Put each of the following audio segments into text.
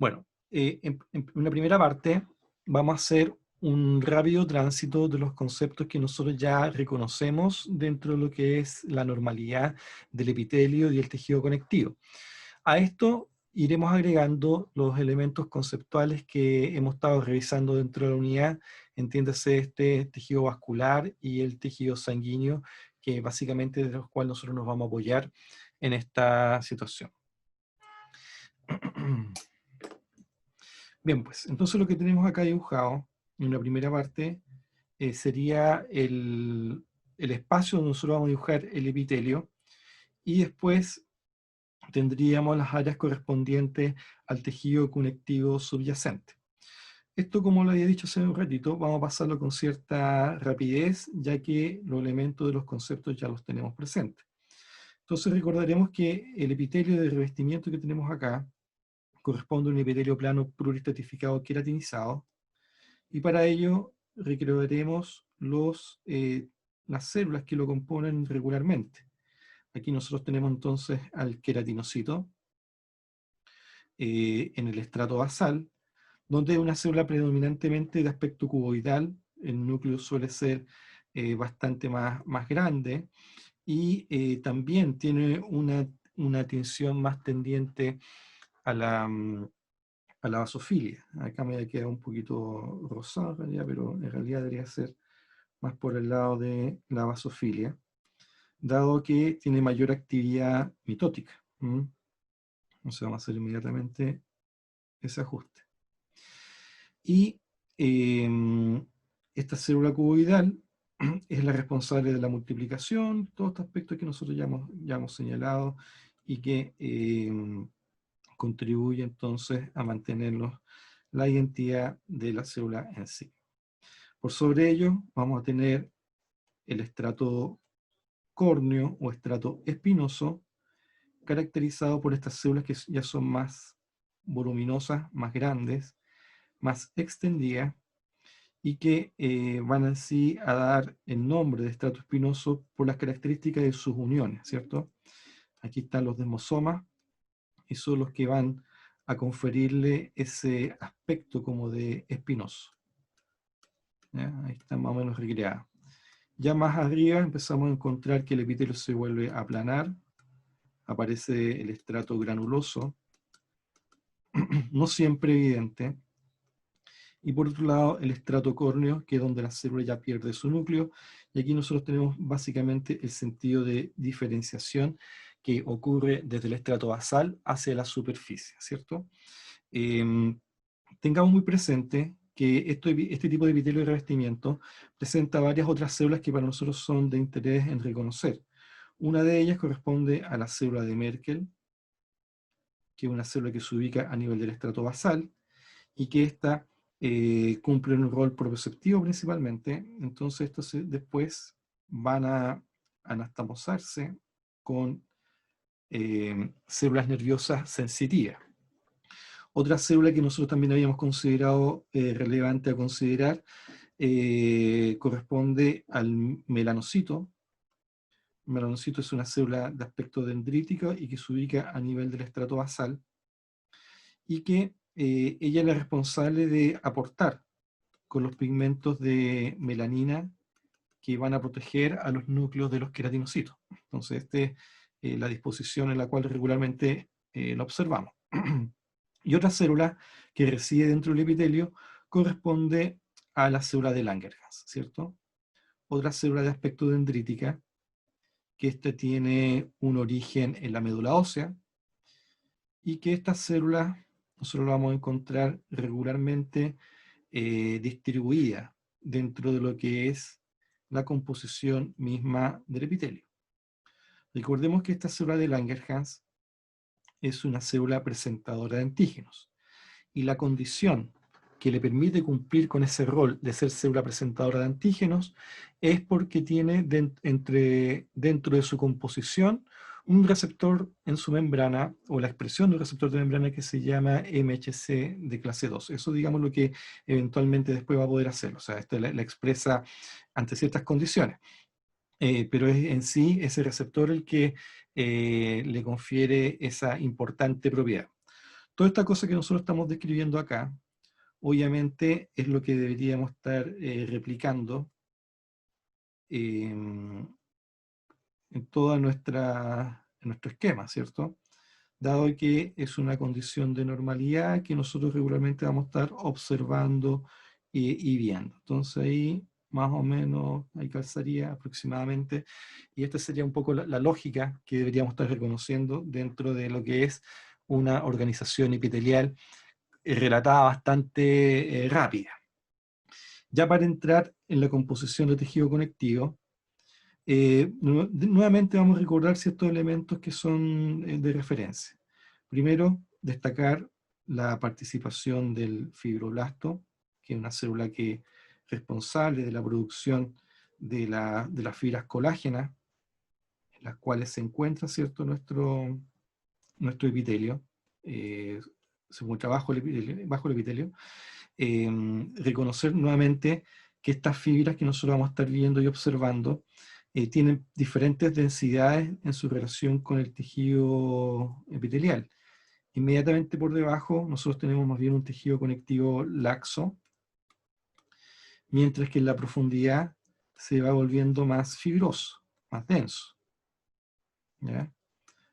Bueno, en una primera parte vamos a hacer un rápido tránsito de los conceptos que nosotros ya reconocemos dentro de lo que es la normalidad del epitelio y el tejido conectivo. A esto iremos agregando los elementos conceptuales que hemos estado revisando dentro de la unidad, entiéndase este tejido vascular y el tejido sanguíneo, que básicamente de los cuales nosotros nos vamos a apoyar en esta situación. Bien, pues, entonces lo que tenemos acá dibujado en la primera parte sería el espacio donde nosotros vamos a dibujar el epitelio, y después tendríamos las áreas correspondientes al tejido conectivo subyacente. Esto, como lo había dicho hace un ratito, vamos a pasarlo con cierta rapidez, ya que los elementos de los conceptos ya los tenemos presentes. Entonces recordaremos que el epitelio de revestimiento que tenemos acá corresponde a un epitelio plano pluriestratificado queratinizado, y para ello recrearemos las células que lo componen regularmente. Aquí nosotros tenemos entonces al queratinocito en el estrato basal, donde es una célula predominantemente de aspecto cuboidal. El núcleo suele ser bastante más grande, y también tiene una tinción más tendiente a la basofilia. Acá me queda un poquito rosado en realidad, pero en realidad debería ser más por el lado de la basofilia, dado que tiene mayor actividad mitótica. Entonces vamos a hacer inmediatamente ese ajuste. Y esta célula cuboidal es la responsable de la multiplicación, todos estos aspectos que nosotros ya hemos señalado, y que contribuye entonces a mantenernos la identidad de la célula en sí. Por sobre ello vamos a tener el estrato córneo o estrato espinoso, caracterizado por estas células que ya son más voluminosas, más grandes, más extendidas, y que van así a dar el nombre de estrato espinoso por las características de sus uniones, ¿cierto? Aquí están los desmosomas, y son los que van a conferirle ese aspecto como de espinoso. ¿Ya? Ahí está más o menos recreada. Ya más arriba empezamos a encontrar que el epitelio se vuelve a aplanar, aparece el estrato granuloso, no siempre evidente, y por otro lado el estrato córneo, que es donde la célula ya pierde su núcleo, y aquí nosotros tenemos básicamente el sentido de diferenciación que ocurre desde el estrato basal hacia la superficie, ¿cierto? Tengamos muy presente que este tipo de epitelio de revestimiento presenta varias otras células que para nosotros son de interés en reconocer. Una de ellas corresponde a la célula de Merkel, que es una célula que se ubica a nivel del estrato basal, y que ésta cumple un rol proprioceptivo principalmente. Entonces estos después van a anastomosarse con células nerviosas sensitivas. Otra célula que nosotros también habíamos considerado relevante a considerar corresponde al melanocito. El melanocito es una célula de aspecto dendrítico y que se ubica a nivel del estrato basal, y que ella es la responsable de aportar con los pigmentos de melanina que van a proteger a los núcleos de los queratinocitos. Entonces, esta es la disposición en la cual regularmente la observamos. Y otra célula que reside dentro del epitelio corresponde a la célula de Langerhans, ¿cierto? Otra célula de aspecto dendrítica, que esta tiene un origen en la médula ósea, y que esta célula nosotros la vamos a encontrar regularmente distribuida dentro de lo que es la composición misma del epitelio. Recordemos que esta célula de Langerhans es una célula presentadora de antígenos, y la condición que le permite cumplir con ese rol de ser célula presentadora de antígenos es porque tiene dentro de su composición un receptor en su membrana, o la expresión de un receptor de membrana que se llama MHC de clase 2. Eso, digamos, lo que eventualmente después va a poder hacer. O sea, esto la expresa ante ciertas condiciones. Pero es en sí ese receptor el que le confiere esa importante propiedad. Toda esta cosa que nosotros estamos describiendo acá, obviamente es lo que deberíamos estar replicando en toda en nuestro esquema, ¿cierto? Dado que es una condición de normalidad que nosotros regularmente vamos a estar observando y viendo. Entonces ahí más o menos, ahí calzaría aproximadamente, y esta sería un poco la lógica que deberíamos estar reconociendo dentro de lo que es una organización epitelial relatada bastante rápida. Ya para entrar en la composición de tejido conectivo, nuevamente vamos a recordar ciertos elementos que son de referencia. Primero, destacar la participación del fibroblasto, que es una célula que es responsable de la producción de las fibras colágenas, en las cuales se encuentra, ¿cierto?, nuestro epitelio, se encuentra bajo el epitelio. Reconocer nuevamente que estas fibras que nosotros vamos a estar viendo y observando tienen diferentes densidades en su relación con el tejido epitelial. Inmediatamente por debajo nosotros tenemos más bien un tejido conectivo laxo, mientras que en la profundidad se va volviendo más fibroso, más denso. ¿Ya?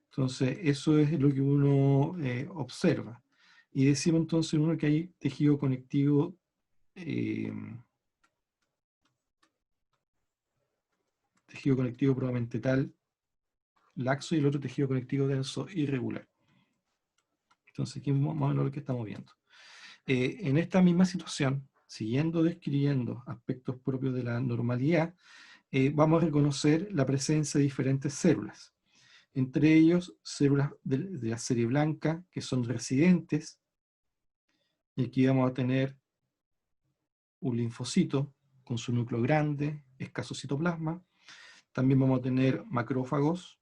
Entonces eso es lo que uno observa. Y decimos entonces uno que hay tejido conectivo tejido conectivo probablemente tal laxo y el otro tejido conectivo denso irregular. Entonces aquí más o menos lo que estamos viendo. En esta misma situación, siguiendo describiendo aspectos propios de la normalidad, vamos a reconocer la presencia de diferentes células. Entre ellos, células de la serie blanca, que son residentes, y aquí vamos a tener un linfocito con su núcleo grande, escaso citoplasma. También vamos a tener macrófagos,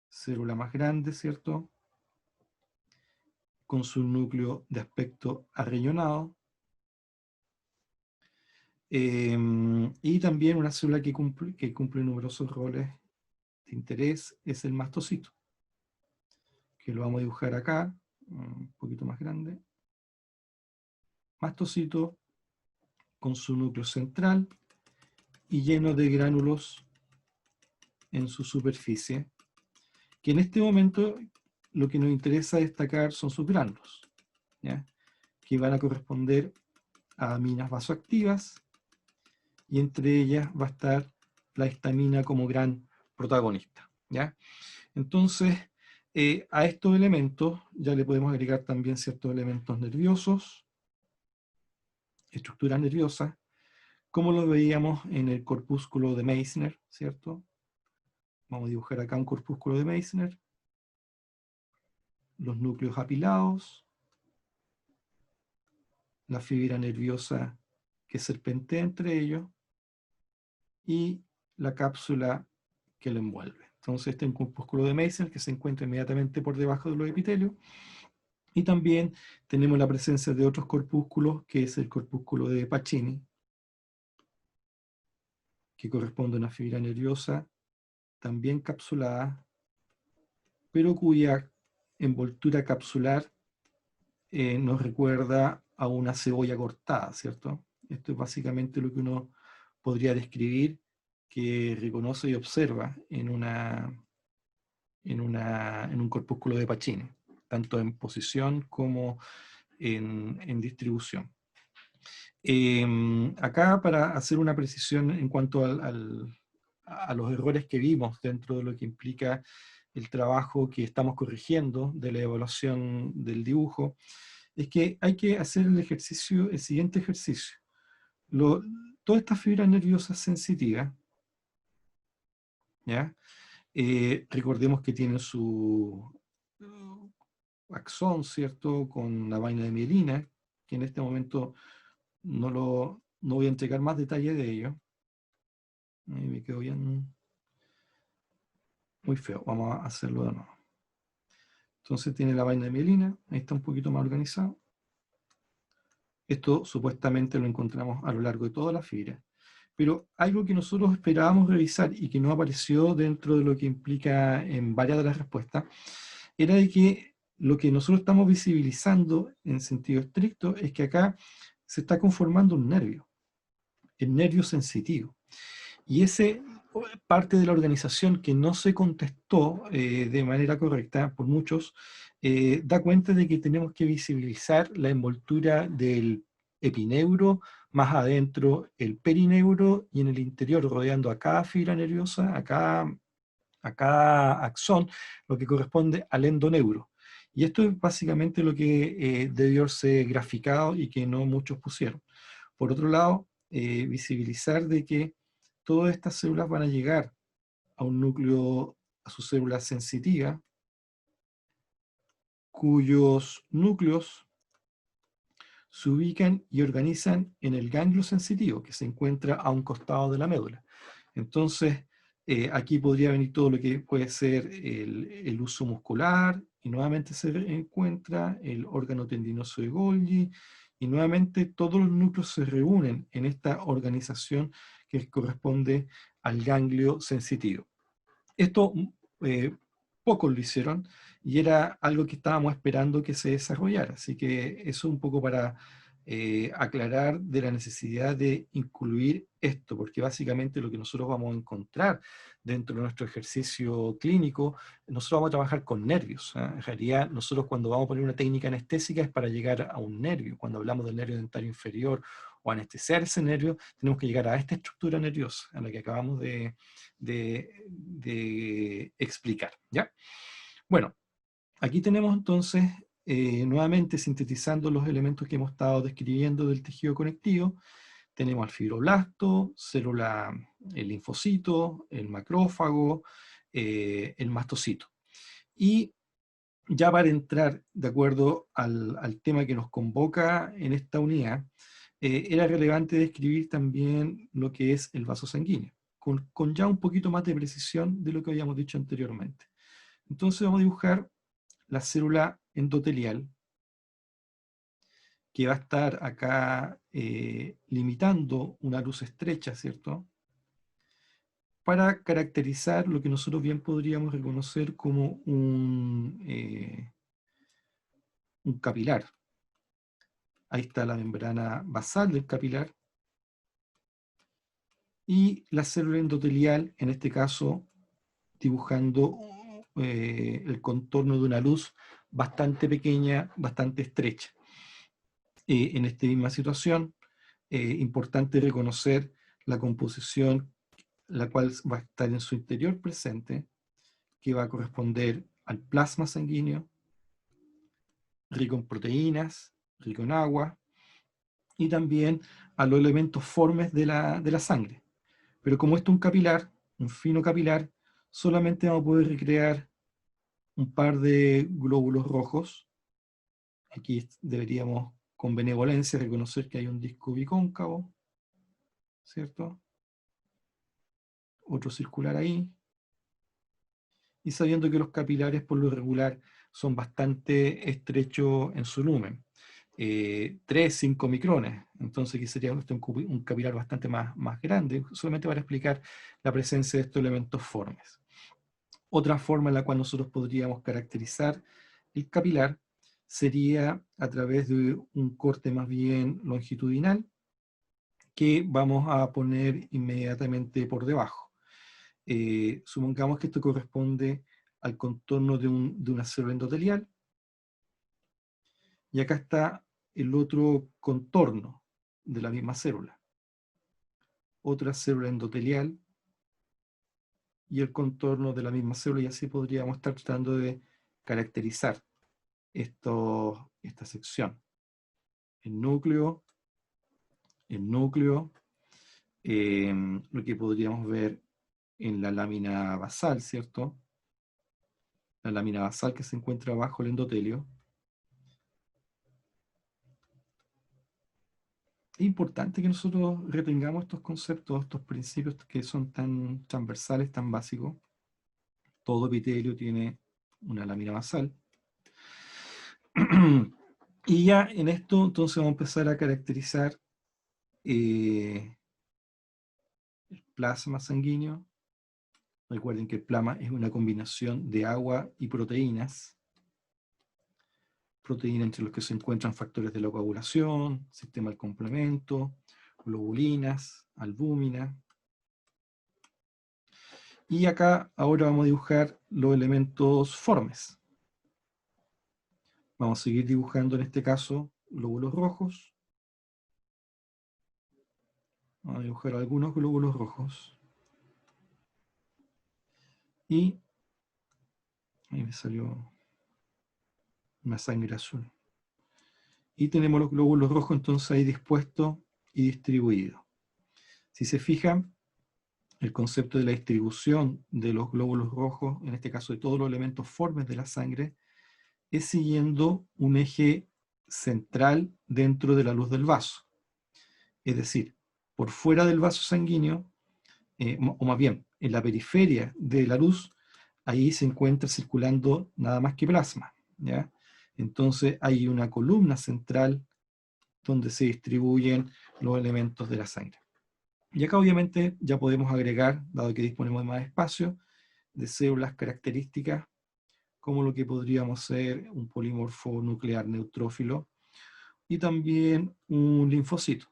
célula más grande, ¿cierto?, con su núcleo de aspecto arrellonado. Y también una célula que cumple numerosos roles de interés es el mastocito, que lo vamos a dibujar acá, un poquito más grande. Mastocito con su núcleo central y lleno de gránulos en su superficie, que en este momento lo que nos interesa destacar son sus gránulos, ¿ya?, que van a corresponder a aminas vasoactivas, y entre ellas va a estar la histamina como gran protagonista, ¿ya? Entonces, a estos elementos ya le podemos agregar también ciertos elementos nerviosos, estructuras nerviosas, como lo veíamos en el corpúsculo de Meissner, ¿cierto? Vamos a dibujar acá un corpúsculo de Meissner, los núcleos apilados, la fibra nerviosa que serpentea entre ellos, y la cápsula que lo envuelve. Entonces este es un corpúsculo de Meissner que se encuentra inmediatamente por debajo de los epitelios, y también tenemos la presencia de otros corpúsculos, que es el corpúsculo de Pacini, que corresponde a una fibra nerviosa también capsulada, pero cuya envoltura capsular nos recuerda a una cebolla cortada, ¿cierto? Esto es básicamente lo que uno podría describir, que reconoce y observa en un corpúsculo de Pacini, tanto en posición como en distribución. Acá, para hacer una precisión en cuanto a los errores que vimos dentro de lo que implica el trabajo que estamos corrigiendo de la evaluación del dibujo, es que hay que hacer el siguiente ejercicio. Todas estas fibras nerviosas sensitivas, ¿ya? Recordemos que tienen su axón, ¿cierto?, con la vaina de mielina, que en este momento no voy a entregar más detalles de ello. Ahí me quedó bien, muy feo. Vamos a hacerlo de nuevo. Entonces tiene la vaina de mielina, ahí está un poquito más organizado. Esto supuestamente lo encontramos a lo largo de toda la fibra. Pero algo que nosotros esperábamos revisar y que no apareció dentro de lo que implica en varias de las respuestas, era de que lo que nosotros estamos visibilizando en sentido estricto es que acá se está conformando un nervio, el nervio sensitivo. Y ese parte de la organización que no se contestó de manera correcta por muchos, da cuenta de que tenemos que visibilizar la envoltura del epineuro, más adentro el perineuro y en el interior, rodeando a cada fibra nerviosa, a cada axón, lo que corresponde al endoneuro. Y esto es básicamente lo que debió ser graficado y que no muchos pusieron. Por otro lado, visibilizar de que todas estas células van a llegar a un núcleo, a su célula sensitiva, cuyos núcleos se ubican y organizan en el ganglio sensitivo, que se encuentra a un costado de la médula. Entonces, aquí podría venir todo lo que puede ser el uso muscular, y nuevamente se encuentra el órgano tendinoso de Golgi, y nuevamente todos los núcleos se reúnen en esta organización que corresponde al ganglio sensitivo. Esto pocos lo hicieron y era algo que estábamos esperando que se desarrollara. Así que eso un poco para aclarar de la necesidad de incluir esto, porque básicamente lo que nosotros vamos a encontrar dentro de nuestro ejercicio clínico, nosotros vamos a trabajar con nervios. En realidad, nosotros cuando vamos a poner una técnica anestésica es para llegar a un nervio. Cuando hablamos del nervio dentario inferior o anestesiar ese nervio, tenemos que llegar a esta estructura nerviosa, a la que acabamos de explicar, ¿ya? Bueno, aquí tenemos entonces, nuevamente sintetizando los elementos que hemos estado describiendo del tejido conectivo, tenemos al fibroblasto, célula, el linfocito, el macrófago, el mastocito. Y ya para entrar de acuerdo al tema que nos convoca en esta unidad, era relevante describir también lo que es el vaso sanguíneo, con ya un poquito más de precisión de lo que habíamos dicho anteriormente. Entonces vamos a dibujar la célula endotelial, que va a estar acá limitando una luz estrecha, ¿cierto? Para caracterizar lo que nosotros bien podríamos reconocer como un capilar. Ahí está la membrana basal del capilar. Y la célula endotelial, en este caso, dibujando el contorno de una luz bastante pequeña, bastante estrecha. En esta misma situación, importante reconocer la composición, la cual va a estar en su interior presente, que va a corresponder al plasma sanguíneo, rico en proteínas, rico en agua, y también a los elementos formes de la sangre. Pero como esto es un capilar, un fino capilar, solamente vamos a poder recrear un par de glóbulos rojos. Aquí deberíamos, con benevolencia, reconocer que hay un disco bicóncavo, ¿cierto? Otro circular ahí. Y sabiendo que los capilares, por lo regular, son bastante estrechos en su lumen. 3, 5 micrones. Entonces aquí sería un capilar bastante más grande, solamente para explicar la presencia de estos elementos formes. Otra forma en la cual nosotros podríamos caracterizar el capilar sería a través de un corte más bien longitudinal que vamos a poner inmediatamente por debajo. Supongamos que esto corresponde al contorno de una célula endotelial, y acá está el otro contorno de la misma célula. Otra célula endotelial y el contorno de la misma célula, y así podríamos estar tratando de caracterizar esta sección. El núcleo, lo que podríamos ver en la lámina basal, ¿cierto? La lámina basal que se encuentra bajo el endotelio. Es importante que nosotros retengamos estos conceptos, estos principios que son tan transversales, tan básicos. Todo epitelio tiene una lámina basal. Y ya en esto entonces vamos a empezar a caracterizar plasma sanguíneo. Recuerden que el plasma es una combinación de agua y proteínas. Proteínas entre los que se encuentran factores de la coagulación, sistema del complemento, globulinas, albúmina. Y acá ahora vamos a dibujar los elementos formes. Vamos a seguir dibujando en este caso glóbulos rojos. Vamos a dibujar algunos glóbulos rojos. Y ahí me salió una sangre azul. Y tenemos los glóbulos rojos entonces ahí dispuestos y distribuidos. Si se fijan, el concepto de la distribución de los glóbulos rojos, en este caso de todos los elementos formes de la sangre, es siguiendo un eje central dentro de la luz del vaso. Es decir, por fuera del vaso sanguíneo, o más bien, en la periferia de la luz, ahí se encuentra circulando nada más que plasma, ¿ya? Entonces hay una columna central donde se distribuyen los elementos de la sangre. Y acá obviamente ya podemos agregar, dado que disponemos de más espacio, de células características, como lo que podríamos ser un polimorfo nuclear neutrófilo, y también un linfocito.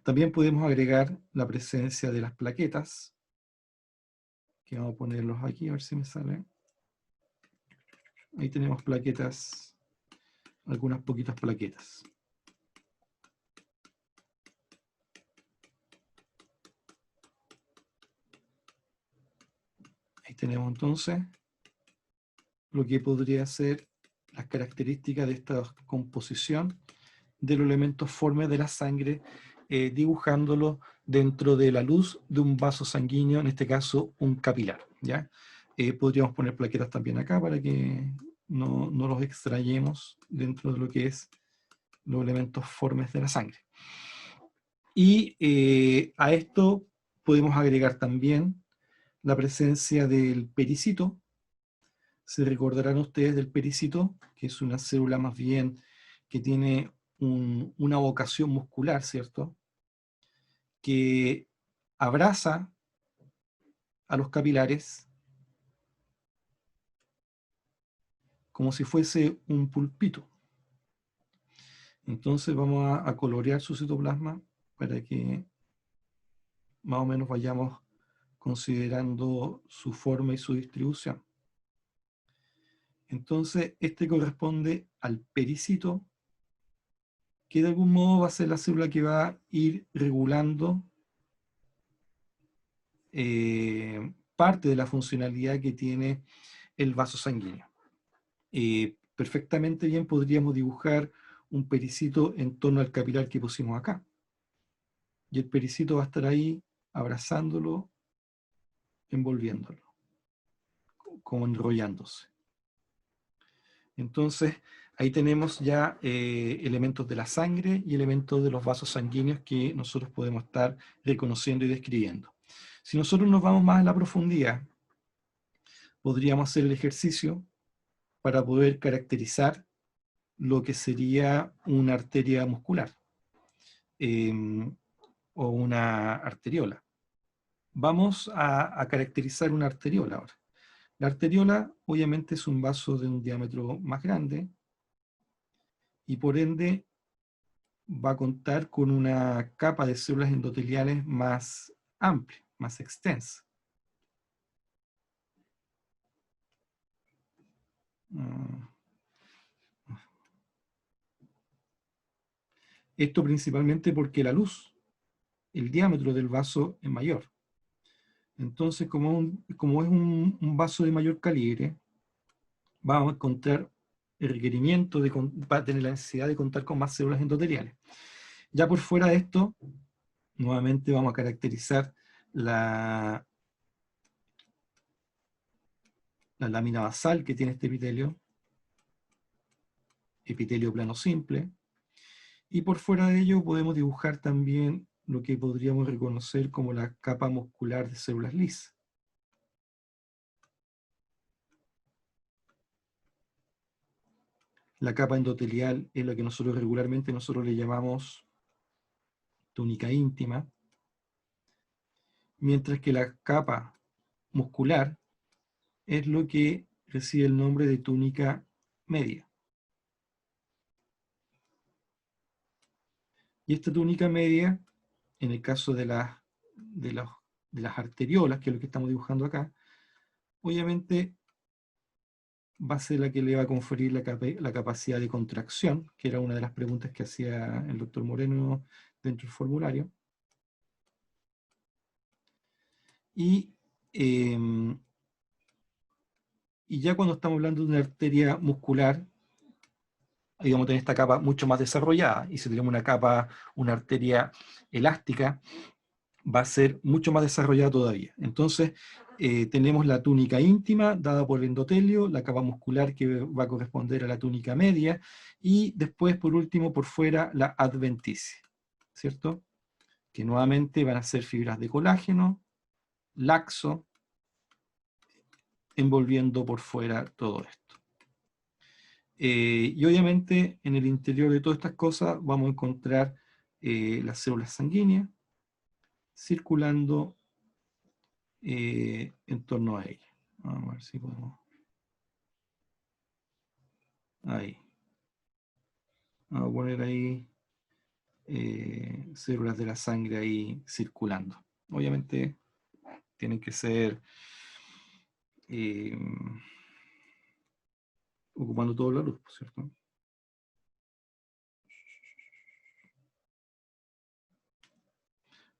También podemos agregar la presencia de las plaquetas, que vamos a ponerlos aquí, a ver si me sale. Ahí tenemos plaquetas, algunas poquitas plaquetas. Ahí tenemos entonces lo que podría ser las características de esta composición de los elementos formes de la sangre, dibujándolo dentro de la luz de un vaso sanguíneo, en este caso un capilar, ¿ya? Podríamos poner plaquetas también acá para que no los extrayemos dentro de lo que es los elementos formes de la sangre. Y a esto podemos agregar también la presencia del pericito. Se recordarán ustedes del pericito, que es una célula más bien que tiene una vocación muscular, ¿cierto? Que abraza a los capilares como si fuese un pulpito. Entonces vamos a colorear su citoplasma para que más o menos vayamos considerando su forma y su distribución. Entonces, este corresponde al pericito, que de algún modo va a ser la célula que va a ir regulando parte de la funcionalidad que tiene el vaso sanguíneo. Perfectamente bien podríamos dibujar un pericito en torno al capilar que pusimos acá. Y el pericito va a estar ahí abrazándolo, envolviéndolo, como enrollándose. Entonces, ahí tenemos ya elementos de la sangre y elementos de los vasos sanguíneos que nosotros podemos estar reconociendo y describiendo. Si nosotros nos vamos más a la profundidad, podríamos hacer el ejercicio para poder caracterizar lo que sería una arteria muscular o una arteriola. Vamos a caracterizar una arteriola ahora. La arteriola obviamente es un vaso de un diámetro más grande y por ende va a contar con una capa de células endoteliales más amplia, más extensa. Esto principalmente porque la luz, el diámetro del vaso es mayor. Entonces, como es un vaso de mayor calibre, vamos a encontrar el requerimiento va a tener la necesidad de contar con más células endoteliales. Ya por fuera de esto, nuevamente vamos a caracterizar la lámina basal que tiene este epitelio plano simple, y por fuera de ello podemos dibujar también lo que podríamos reconocer como la capa muscular de células lisas. La capa endotelial es la que nosotros regularmente le llamamos túnica íntima, mientras que la capa muscular es lo que recibe el nombre de túnica media. Y esta túnica media, en el caso de las arteriolas, que es lo que estamos dibujando acá, obviamente va a ser la que le va a conferir la capacidad de contracción, que era una de las preguntas que hacía el doctor Moreno dentro del formulario. Y, y ya cuando estamos hablando de una arteria muscular, ahí vamos a tener esta capa mucho más desarrollada. Y si tenemos una arteria elástica, va a ser mucho más desarrollada todavía. Entonces, tenemos la túnica íntima dada por el endotelio, la capa muscular que va a corresponder a la túnica media, y después, por último, por fuera, la adventicia, ¿cierto? Que nuevamente van a ser fibras de colágeno, laxo, envolviendo por fuera todo esto. Y obviamente, en el interior de todas estas cosas, vamos a encontrar las células sanguíneas circulando en torno a ella. Vamos a ver si podemos. Ahí. Vamos a poner ahí células de la sangre ahí circulando. Obviamente tienen que ser eh, ocupando toda la luz, ¿cierto?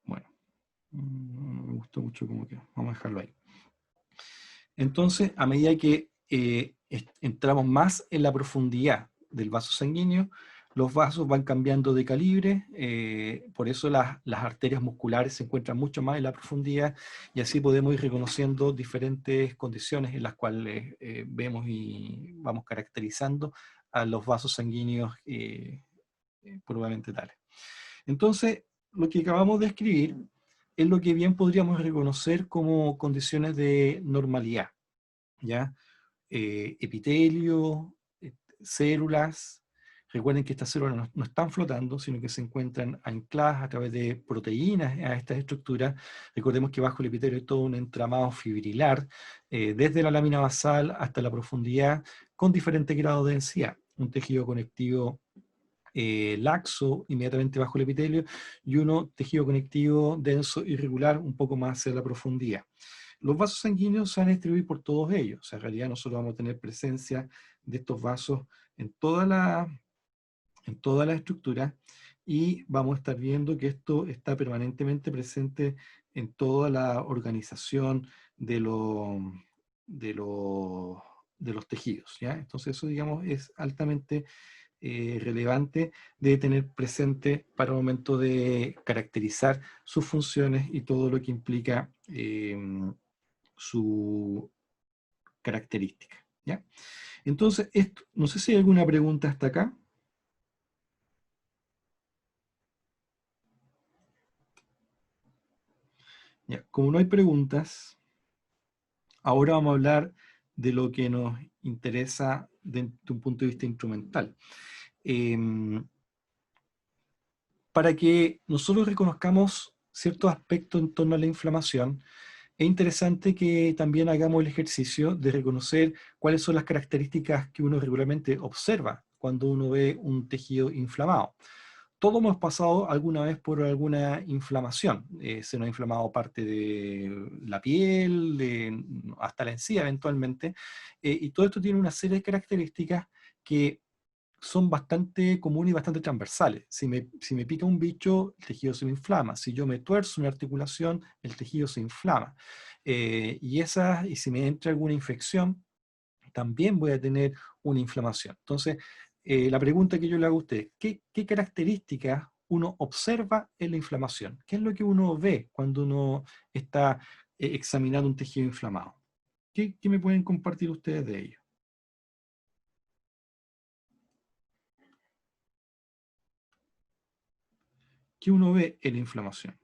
Bueno, no me gustó mucho como que. Vamos a dejarlo ahí. Entonces, a medida que entramos más en la profundidad del vaso sanguíneo, los vasos van cambiando de calibre, por eso las arterias musculares se encuentran mucho más en la profundidad y así podemos ir reconociendo diferentes condiciones en las cuales vemos y vamos caracterizando a los vasos sanguíneos probablemente tales. Entonces, lo que acabamos de escribir es lo que bien podríamos reconocer como condiciones de normalidad. ¿Ya? Epitelio, células. Recuerden que estas células no están flotando, sino que se encuentran ancladas a través de proteínas a estas estructuras. Recordemos que bajo el epitelio hay todo un entramado fibrilar, desde la lámina basal hasta la profundidad, con diferentes grados de densidad. Un tejido conectivo laxo inmediatamente bajo el epitelio y uno tejido conectivo denso irregular un poco más hacia la profundidad. Los vasos sanguíneos se van a distribuir por todos ellos. O sea, en realidad nosotros vamos a tener presencia de estos vasos en toda la estructura y vamos a estar viendo que esto está permanentemente presente en toda la organización de, de, de los tejidos. ¿Ya? Entonces eso, digamos, es altamente relevante de tener presente para el momento de caracterizar sus funciones y todo lo que implica su característica. ¿Ya? Entonces, esto, no sé si hay alguna pregunta hasta acá. ¿Ya? Como no hay preguntas, ahora vamos a hablar de lo que nos interesa desde un punto de vista instrumental. Para que nosotros reconozcamos ciertos aspectos en torno a la inflamación, es interesante que también hagamos el ejercicio de reconocer cuáles son las características que uno regularmente observa cuando uno ve un tejido inflamado. Todos hemos pasado alguna vez por alguna inflamación. Se nos ha inflamado parte de la piel, hasta la encía eventualmente. Y todo esto tiene una serie de características que son bastante comunes y bastante transversales. Si me pica un bicho, el tejido se me inflama. Si yo me tuerzo una articulación, el tejido se inflama. Y si me entra alguna infección, también voy a tener una inflamación. Entonces, la pregunta que yo le hago a usted, ¿qué características uno observa en la inflamación? ¿Qué es lo que uno ve cuando uno está examinando un tejido inflamado? ¿Qué me pueden compartir ustedes de ello? ¿Qué uno ve en la inflamación?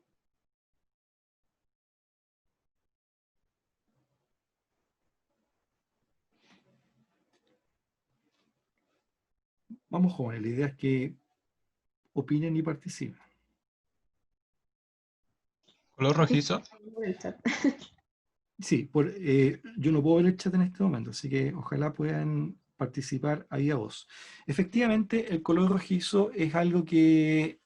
Vamos, jóvenes, la idea es que opinen y participen. ¿Color rojizo? En el chat. Sí, yo no puedo ver el chat en este momento, así que ojalá puedan participar ahí a voz. Efectivamente, el color rojizo es algo que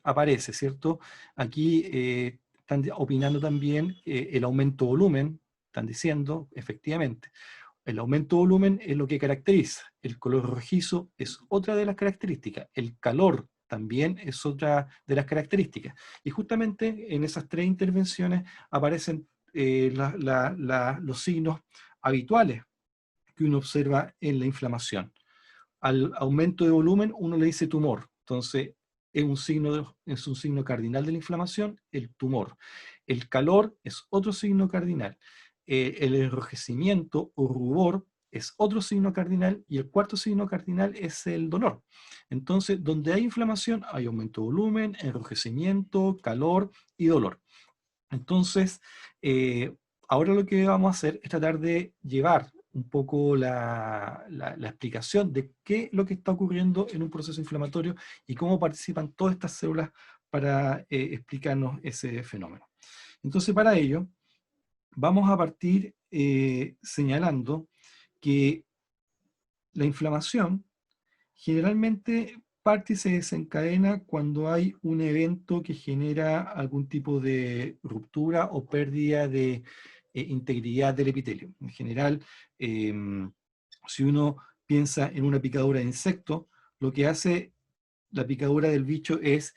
aparece, ¿cierto? Aquí están opinando también el aumento de volumen, están diciendo, efectivamente. El aumento de volumen es lo que caracteriza. El color rojizo es otra de las características. El calor también es otra de las características. Y justamente en esas tres intervenciones aparecen los signos habituales que uno observa en la inflamación. Al aumento de volumen uno le dice tumor. Entonces es un signo cardinal de la inflamación, el tumor. El calor es otro signo cardinal. El enrojecimiento o rubor es otro signo cardinal y el cuarto signo cardinal es el dolor. Entonces, donde hay inflamación hay aumento de volumen, enrojecimiento, calor y dolor. Entonces, ahora lo que vamos a hacer es tratar de llevar un poco la explicación de qué es lo que está ocurriendo en un proceso inflamatorio y cómo participan todas estas células para explicarnos ese fenómeno. Entonces, para ello, vamos a partir señalando que la inflamación generalmente parte y se desencadena cuando hay un evento que genera algún tipo de ruptura o pérdida de integridad del epitelio. En general, si uno piensa en una picadura de insecto, lo que hace la picadura del bicho es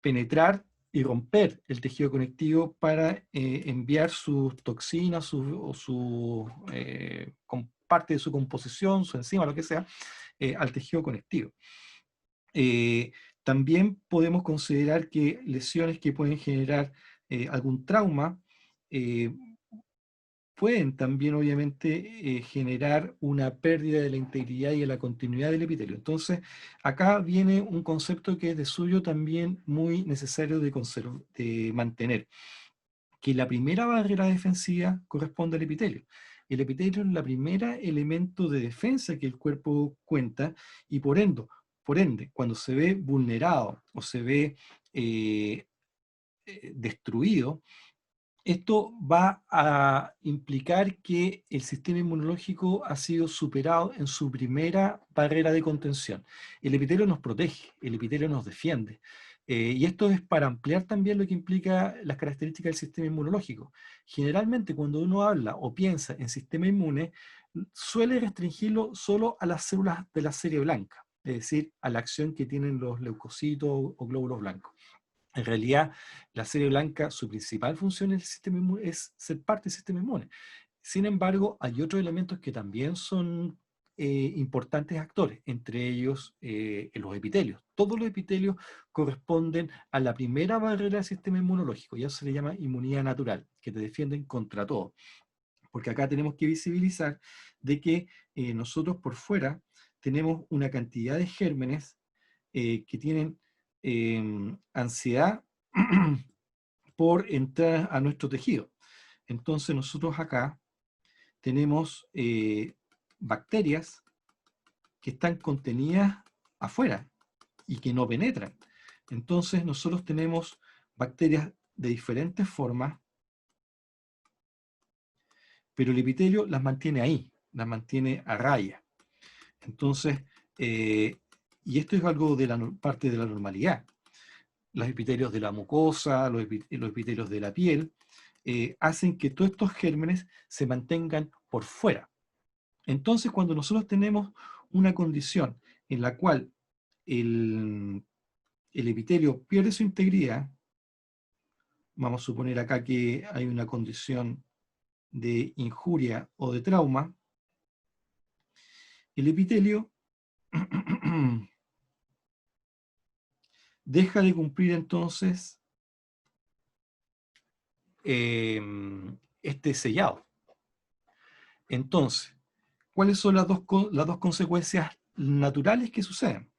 penetrar y romper el tejido conectivo para enviar sus toxinas parte de su composición, su enzima, lo que sea, al tejido conectivo. Eh, También podemos considerar que lesiones que pueden generar algún trauma eh, pueden también obviamente generar una pérdida de la integridad y de la continuidad del epitelio. Entonces, acá viene un concepto que es de suyo también muy necesario de mantener, que la primera barrera defensiva corresponde al epitelio. El epitelio es la primera elemento de defensa que el cuerpo cuenta y por ende cuando se ve vulnerado o se ve eh, destruido, esto va a implicar que el sistema inmunológico ha sido superado en su primera barrera de contención. El epitelio nos protege, el epitelio nos defiende. Y esto es para ampliar también lo que implica las características del sistema inmunológico. Generalmente cuando uno habla o piensa en sistema inmune, suele restringirlo solo a las células de la serie blanca, es decir, a la acción que tienen los leucocitos o glóbulos blancos. En realidad, la serie blanca, su principal función en el sistema inmune es ser parte del sistema inmune. Sin embargo, hay otros elementos que también son importantes actores, entre ellos los epitelios. Todos los epitelios corresponden a la primera barrera del sistema inmunológico, y eso se le llama inmunidad natural, que te defienden contra todo. Porque acá tenemos que visibilizar de que nosotros por fuera tenemos una cantidad de gérmenes que tienen ansiedad por entrar a nuestro tejido. Entonces nosotros acá tenemos bacterias que están contenidas afuera y que no penetran. Entonces nosotros tenemos bacterias de diferentes formas, pero el epitelio las mantiene ahí, las mantiene a raya. Entonces, y esto es algo de la parte de la normalidad. Los epitelios de la mucosa, los epitelios de la piel, hacen que todos estos gérmenes se mantengan por fuera. Entonces, cuando nosotros tenemos una condición en la cual el epitelio pierde su integridad, vamos a suponer acá que hay una condición de injuria o de trauma, el epitelio deja de cumplir entonces este sellado. Entonces, ¿cuáles son las dos consecuencias naturales que suceden?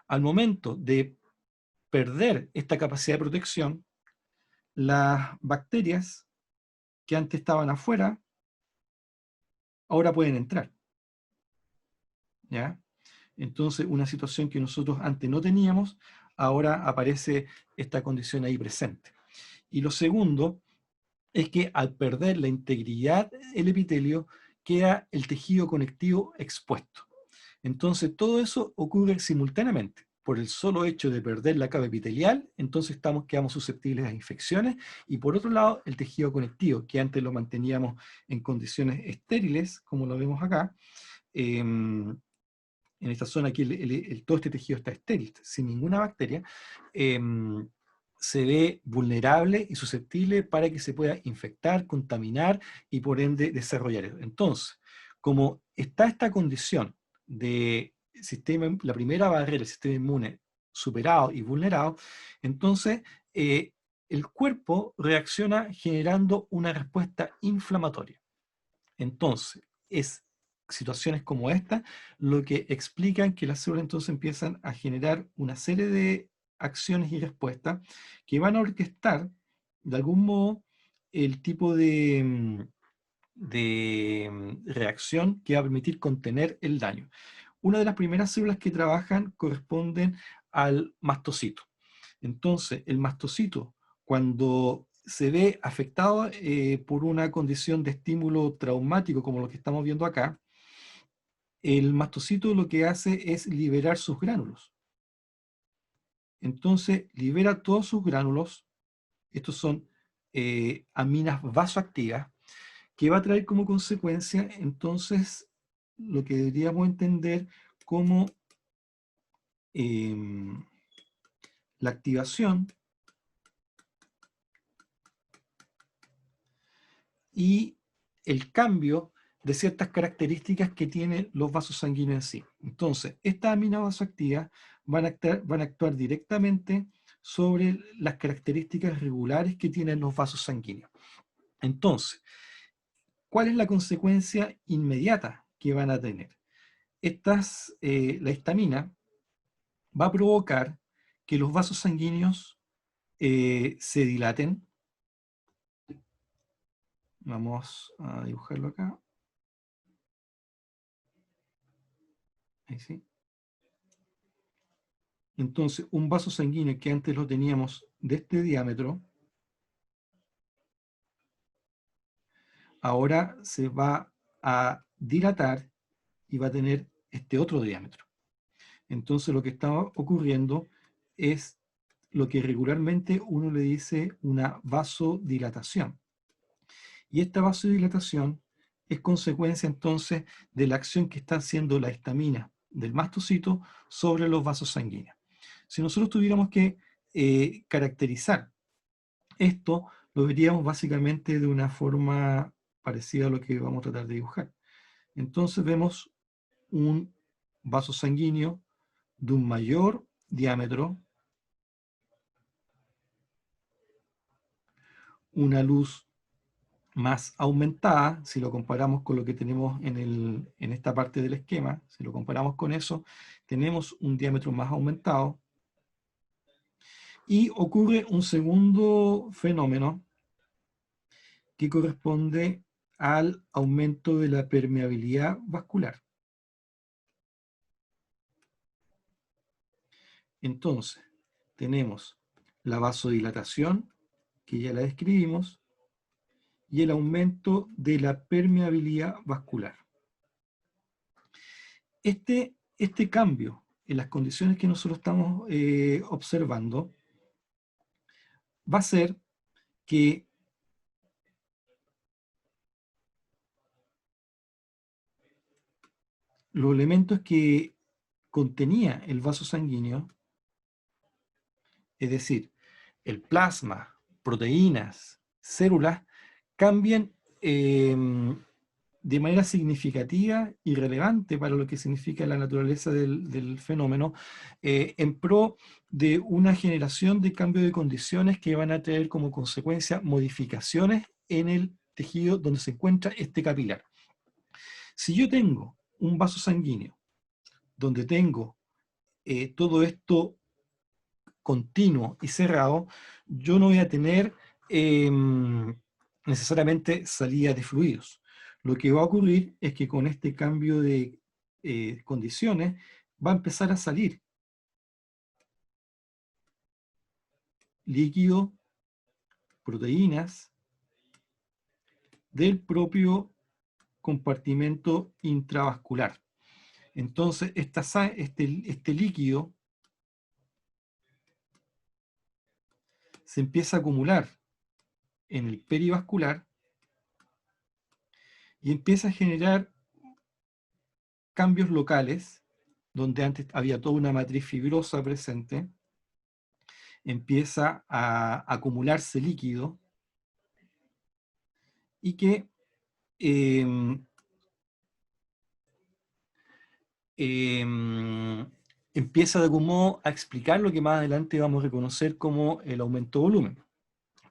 Al momento de perder esta capacidad de protección, las bacterias que antes estaban afuera, ahora pueden entrar. ¿Ya? Entonces, una situación que nosotros antes no teníamos, ahora aparece esta condición ahí presente. Y lo segundo es que al perder la integridad del epitelio, queda el tejido conectivo expuesto. Entonces, todo eso ocurre simultáneamente. Por el solo hecho de perder la capa epitelial, entonces quedamos susceptibles a infecciones. Y por otro lado, el tejido conectivo, que antes lo manteníamos en condiciones estériles, como lo vemos acá, en esta zona aquí todo este tejido está estéril, sin ninguna bacteria, se ve vulnerable y susceptible para que se pueda infectar, contaminar y por ende desarrollar. Entonces, como está esta condición de la primera barrera del sistema inmune superado y vulnerado, entonces el cuerpo reacciona generando una respuesta inflamatoria. Entonces, es situaciones como esta lo que explican que las células entonces empiezan a generar una serie de acciones y respuestas que van a orquestar de algún modo el tipo de reacción que va a permitir contener el daño. Una de las primeras células que trabajan corresponden al mastocito. Entonces, el mastocito, cuando se ve afectado por una condición de estímulo traumático como lo que estamos viendo acá, el mastocito lo que hace es liberar sus gránulos. Entonces, libera todos sus gránulos, estos son aminas vasoactivas, que va a traer como consecuencia, entonces, lo que deberíamos entender como la activación y el cambio de ciertas características que tienen los vasos sanguíneos en sí. Entonces, estas aminas vasoactivas van a actuar directamente sobre las características regulares que tienen los vasos sanguíneos. Entonces, ¿cuál es la consecuencia inmediata que van a tener? La histamina va a provocar que los vasos sanguíneos se dilaten. Vamos a dibujarlo acá. Ahí sí. Entonces, un vaso sanguíneo que antes lo teníamos de este diámetro, ahora se va a dilatar y va a tener este otro diámetro. Entonces, lo que está ocurriendo es lo que regularmente uno le dice una vasodilatación. Y esta vasodilatación es consecuencia entonces de la acción que está haciendo la histamina del mastocito sobre los vasos sanguíneos. Si nosotros tuviéramos que caracterizar esto, lo veríamos básicamente de una forma parecida a lo que vamos a tratar de dibujar. Entonces vemos un vaso sanguíneo de un mayor diámetro, una luz más aumentada, si lo comparamos con lo que tenemos en esta parte del esquema, si lo comparamos con eso, tenemos un diámetro más aumentado, y ocurre un segundo fenómeno que corresponde al aumento de la permeabilidad vascular. Entonces, tenemos la vasodilatación, que ya la describimos, y el aumento de la permeabilidad vascular. Este cambio en las condiciones que nosotros estamos observando va a ser que los elementos que contenía el vaso sanguíneo, es decir, el plasma, proteínas, células, cambian de manera significativa y relevante para lo que significa la naturaleza del fenómeno, en pro de una generación de cambio de condiciones que van a traer como consecuencia modificaciones en el tejido donde se encuentra este capilar. Si yo tengo un vaso sanguíneo donde tengo todo esto continuo y cerrado, yo no voy a tener necesariamente salida de fluidos. Lo que va a ocurrir es que con este cambio de condiciones va a empezar a salir líquido proteínas del propio compartimento intravascular. Entonces, este líquido se empieza a acumular en el perivascular y empieza a generar cambios locales, donde antes había toda una matriz fibrosa presente, empieza a acumularse líquido y que empieza de algún modo a explicar lo que más adelante vamos a reconocer como el aumento de volumen.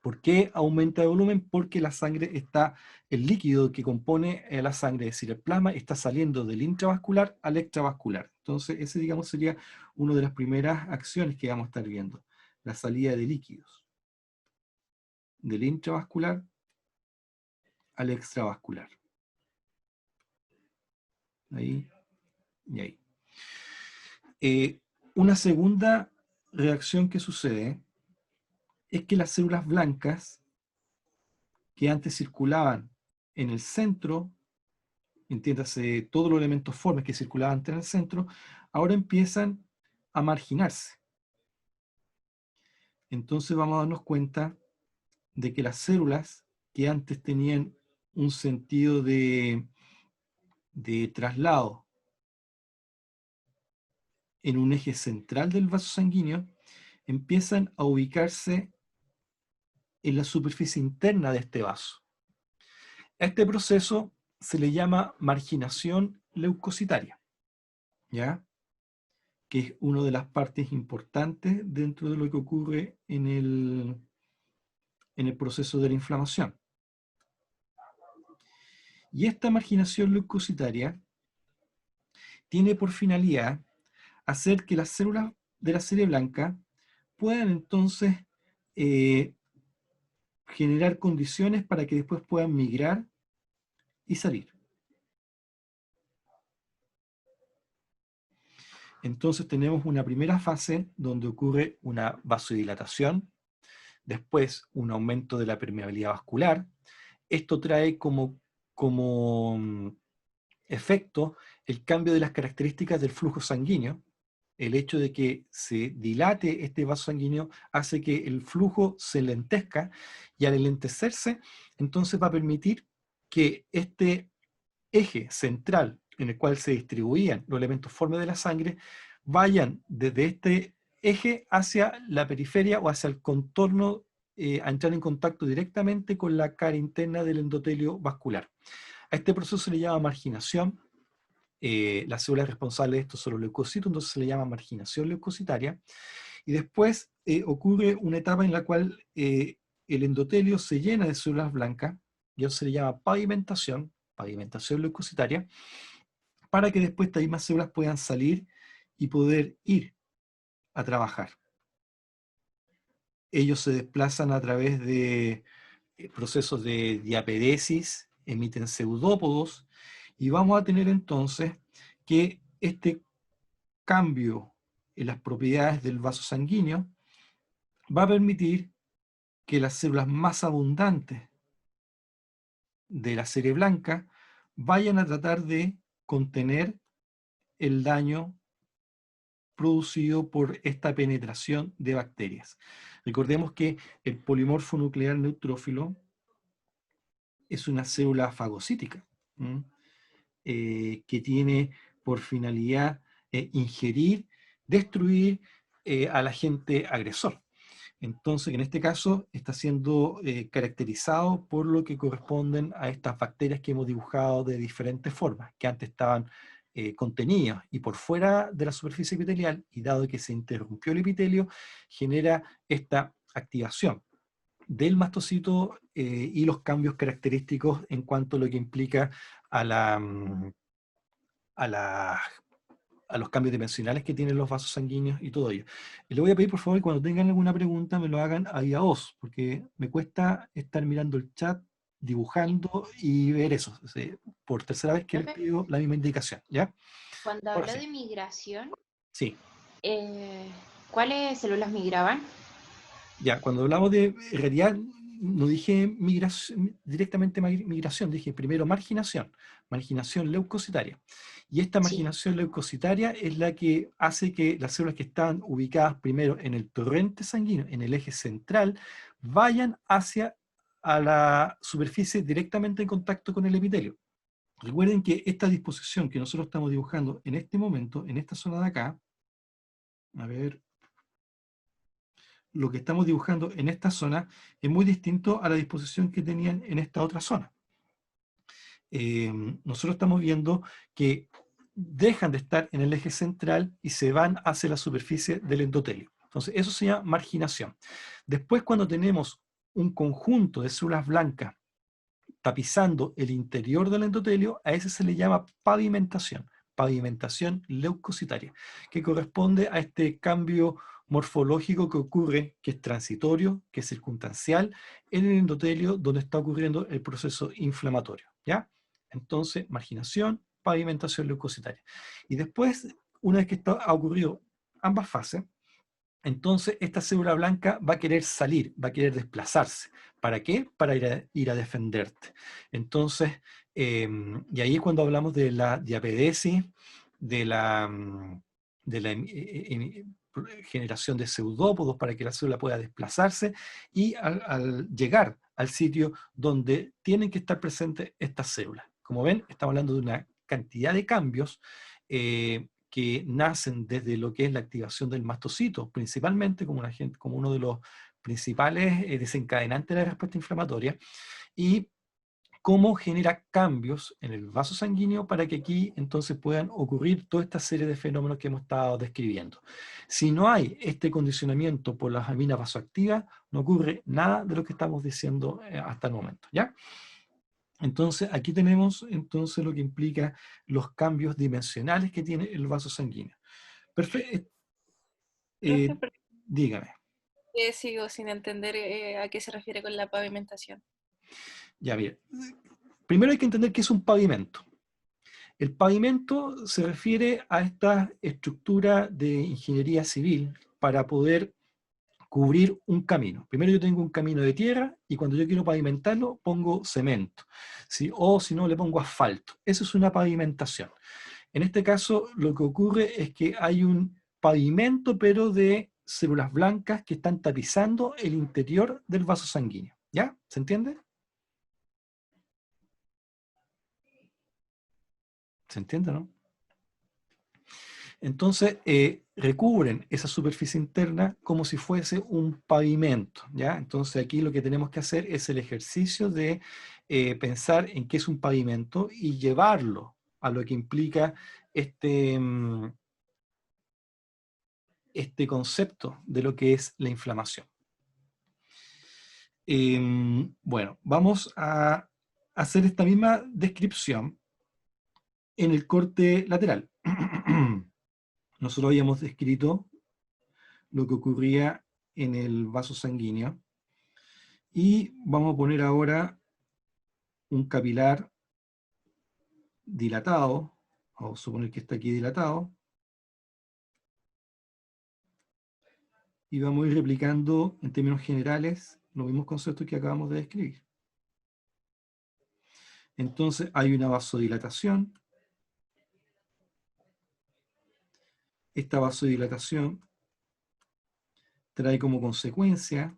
¿Por qué aumenta de volumen? Porque la sangre está, el líquido que compone la sangre, es decir, el plasma, está saliendo del intravascular al extravascular. Entonces, ese, digamos, sería una de las primeras acciones que vamos a estar viendo, la salida de líquidos del intravascular al extravascular. Ahí y ahí. Una segunda reacción que sucede es que las células blancas que antes circulaban en el centro, entiéndase todos los elementos formes que circulaban antes en el centro, ahora empiezan a marginarse. Entonces vamos a darnos cuenta de que las células que antes tenían un sentido de traslado en un eje central del vaso sanguíneo, empiezan a ubicarse en la superficie interna de este vaso. A este proceso se le llama marginación leucocitaria, ¿ya? Que es una de las partes importantes dentro de lo que ocurre en el proceso de la inflamación. Y esta marginación leucocitaria tiene por finalidad hacer que las células de la serie blanca puedan entonces generar condiciones para que después puedan migrar y salir. Entonces tenemos una primera fase donde ocurre una vasodilatación, después un aumento de la permeabilidad vascular. Esto trae como efecto el cambio de las características del flujo sanguíneo. El hecho de que se dilate este vaso sanguíneo hace que el flujo se lentezca, y al enlentecerse, entonces va a permitir que este eje central en el cual se distribuían los elementos formes de la sangre vayan desde este eje hacia la periferia o hacia el contorno, a entrar en contacto directamente con la cara interna del endotelio vascular. A este proceso se le llama marginación. Las células responsables de esto son los leucocitos, entonces se le llama marginación leucocitaria. Y después ocurre una etapa en la cual el endotelio se llena de células blancas, y eso se le llama pavimentación leucocitaria, para que después estas mismas células puedan salir y poder ir a trabajar. Ellos se desplazan a través de procesos de diaperesis, emiten pseudópodos, y vamos a tener entonces que este cambio en las propiedades del vaso sanguíneo va a permitir que las células más abundantes de la serie blanca vayan a tratar de contener el daño producido por esta penetración de bacterias. Recordemos que el polimorfo nuclear neutrófilo es una célula fagocítica, que tiene por finalidad ingerir, destruir al agente agresor. Entonces, en este caso, está siendo caracterizado por lo que corresponden a estas bacterias que hemos dibujado de diferentes formas, que antes estaban contenidas y por fuera de la superficie epitelial, y dado que se interrumpió el epitelio, genera esta activación del mastocito y los cambios característicos en cuanto a lo que implica a a los cambios dimensionales que tienen los vasos sanguíneos y todo ello. Y le voy a pedir, por favor, que cuando tengan alguna pregunta me lo hagan ahí a voz, porque me cuesta estar mirando el chat, dibujando y ver eso. O sea, por tercera vez que les Profe, pido la misma indicación, ¿ya? cuando Ahora habló sí. de migración, Sí, ¿cuáles células migraban? ya, cuando hablamos de, en realidad, no dije migración, directamente migración, dije primero marginación, marginación leucocitaria. Y esta Sí. marginación leucocitaria es la que hace que las células que están ubicadas primero en el torrente sanguíneo, en el eje central, vayan hacia a la superficie directamente en contacto con el epitelio. Recuerden que esta disposición que nosotros estamos dibujando en este momento, en esta zona de acá, a ver, lo que estamos dibujando en esta zona es muy distinto a la disposición que tenían en esta otra zona. Nosotros estamos viendo que dejan de estar en el eje central y se van hacia la superficie del endotelio. Entonces, eso se llama marginación. Después, cuando tenemos un conjunto de células blancas tapizando el interior del endotelio, a ese se le llama pavimentación leucocitaria, que corresponde a este cambio morfológico que ocurre, que es transitorio, que es circunstancial, en el endotelio donde está ocurriendo el proceso inflamatorio, ¿ya? Entonces, marginación, pavimentación leucocitaria. Y después, una vez que ha ocurrido ambas fases, entonces esta célula blanca va a querer salir, va a querer desplazarse. ¿Para qué? Para ir a defenderte. Entonces, y ahí es cuando hablamos de la diapedesis, de la, de la generación de pseudópodos para que la célula pueda desplazarse y al llegar al sitio donde tienen que estar presentes estas células. Como ven, estamos hablando de una cantidad de cambios que nacen desde lo que es la activación del mastocito, principalmente como uno de los principales desencadenantes de la respuesta inflamatoria, y cómo genera cambios en el vaso sanguíneo para que aquí entonces puedan ocurrir toda esta serie de fenómenos que hemos estado describiendo. Si no hay este condicionamiento por las aminas vasoactivas, no ocurre nada de lo que estamos diciendo hasta el momento, ¿ya? Entonces, aquí tenemos entonces lo que implica los cambios dimensionales que tiene el vaso sanguíneo. Perfecto. Profe, ¿por Dígame. qué sigo sin entender a qué se refiere con la pavimentación? Ya, mire. Primero hay que entender qué es un pavimento. El pavimento se refiere a esta estructura de ingeniería civil para poder cubrir un camino. Primero yo tengo un camino de tierra y cuando yo quiero pavimentarlo pongo cemento, ¿sí? O si no le pongo asfalto. Eso es una pavimentación. En este caso lo que ocurre es que hay un pavimento pero de células blancas que están tapizando el interior del vaso sanguíneo. ¿Ya? ¿Se entiende? ¿Se entiende, no? Entonces, recubren esa superficie interna como si fuese un pavimento, ¿ya? Entonces aquí lo que tenemos que hacer es el ejercicio de pensar en qué es un pavimento y llevarlo a lo que implica este, este concepto de lo que es la inflamación. Bueno, vamos a hacer esta misma descripción en el corte lateral. Nosotros habíamos descrito lo que ocurría en el vaso sanguíneo y vamos a poner ahora un capilar dilatado, vamos a suponer que está aquí dilatado, y vamos a ir replicando en términos generales los mismos conceptos que acabamos de describir. Entonces hay una vasodilatación. Esta vasodilatación trae como consecuencia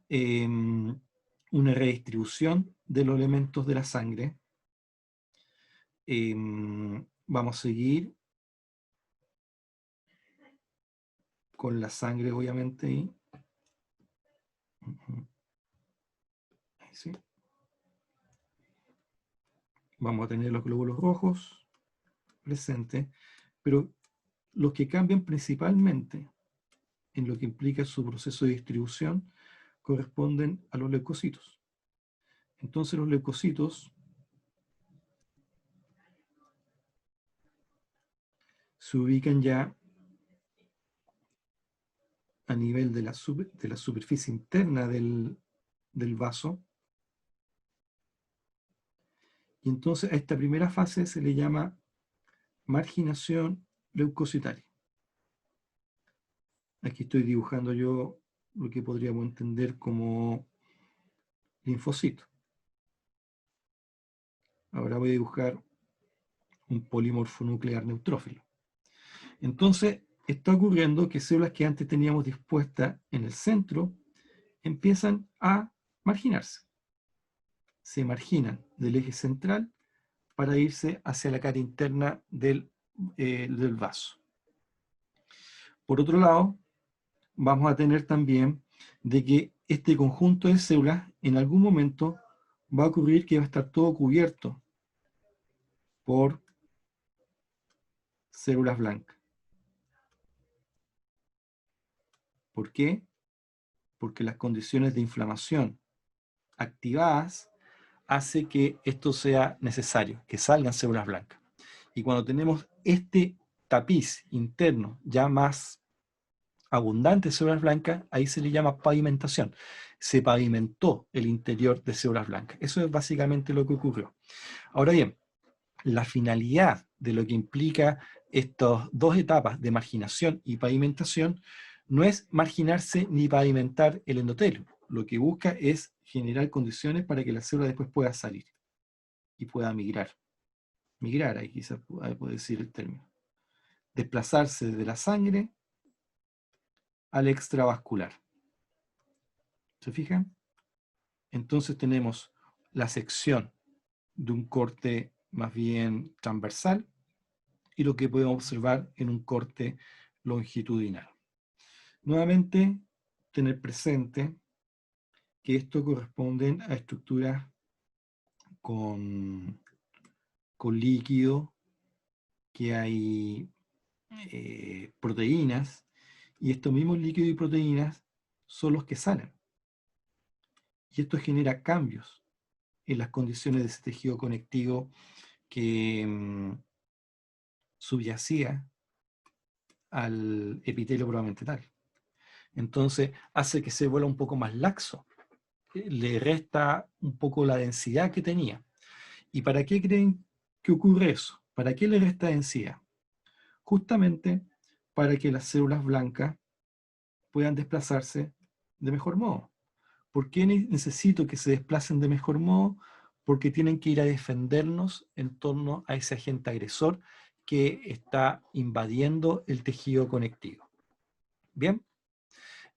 una redistribución de los elementos de la sangre. Vamos a seguir con la sangre, obviamente, ahí. Ahí sí. Vamos a tener los glóbulos rojos presentes, pero los que cambian principalmente en lo que implica su proceso de distribución corresponden a los leucocitos. Entonces los leucocitos se ubican ya a nivel de la superficie interna del vaso, y entonces a esta primera fase se le llama marginación leucocitaria. Aquí estoy dibujando yo lo que podríamos entender como linfocito. Ahora voy a dibujar un polimorfo nuclear neutrófilo. Entonces, está ocurriendo que células que antes teníamos dispuestas en el centro empiezan a marginarse. Se marginan del eje central para irse hacia la cara interna del vaso. Por otro lado, vamos a tener también de que este conjunto de células en algún momento va a ocurrir que va a estar todo cubierto por células blancas. ¿Por qué? Porque las condiciones de inflamación activadas hace que esto sea necesario, que salgan células blancas. Y cuando tenemos este tapiz interno ya más abundante de células blancas, ahí se le llama pavimentación. Se pavimentó el interior de células blancas. Eso es básicamente lo que ocurrió. Ahora bien, la finalidad de lo que implica estas dos etapas de marginación y pavimentación no es marginarse ni pavimentar el endotelio. Lo que busca es generar condiciones para que la célula después pueda salir y pueda migrar. Migrar, ahí quizás puede decir el término. Desplazarse de la sangre al extravascular. ¿Se fijan? Entonces tenemos la sección de un corte más bien transversal y lo que podemos observar en un corte longitudinal. Nuevamente, tener presente que esto corresponde a estructuras con líquido, que hay proteínas, y estos mismos líquidos y proteínas son los que salen. Y esto genera cambios en las condiciones de ese tejido conectivo que subyacía al epitelio probablemente tal. Entonces hace que se vuelva un poco más laxo, le resta un poco la densidad que tenía. ¿Y para qué creen que ocurre eso? ¿Para qué le resta densidad? Justamente para que las células blancas puedan desplazarse de mejor modo. ¿Por qué necesito que se desplacen de mejor modo? Porque tienen que ir a defendernos en torno a ese agente agresor que está invadiendo el tejido conectivo. ¿Bien?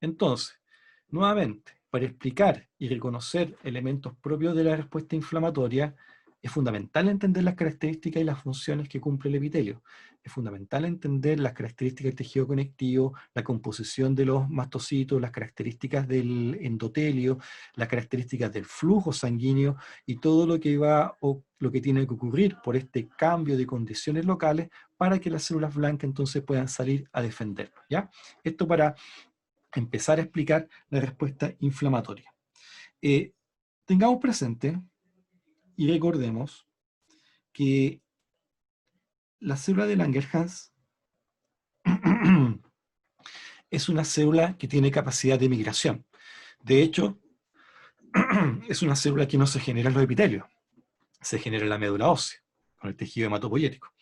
Entonces, nuevamente, para explicar y reconocer elementos propios de la respuesta inflamatoria, es fundamental entender las características y las funciones que cumple el epitelio. Es fundamental entender las características del tejido conectivo, la composición de los mastocitos, las características del endotelio, las características del flujo sanguíneo y todo lo que va o lo que tiene que ocurrir por este cambio de condiciones locales para que las células blancas entonces puedan salir a defendernos, ¿ya? Esto para empezar a explicar la respuesta inflamatoria. Tengamos presente y recordemos que la célula de Langerhans es una célula que tiene capacidad de migración. De hecho, es una célula que no se genera en los epitelios, se genera en la médula ósea, con el tejido hematopoyético.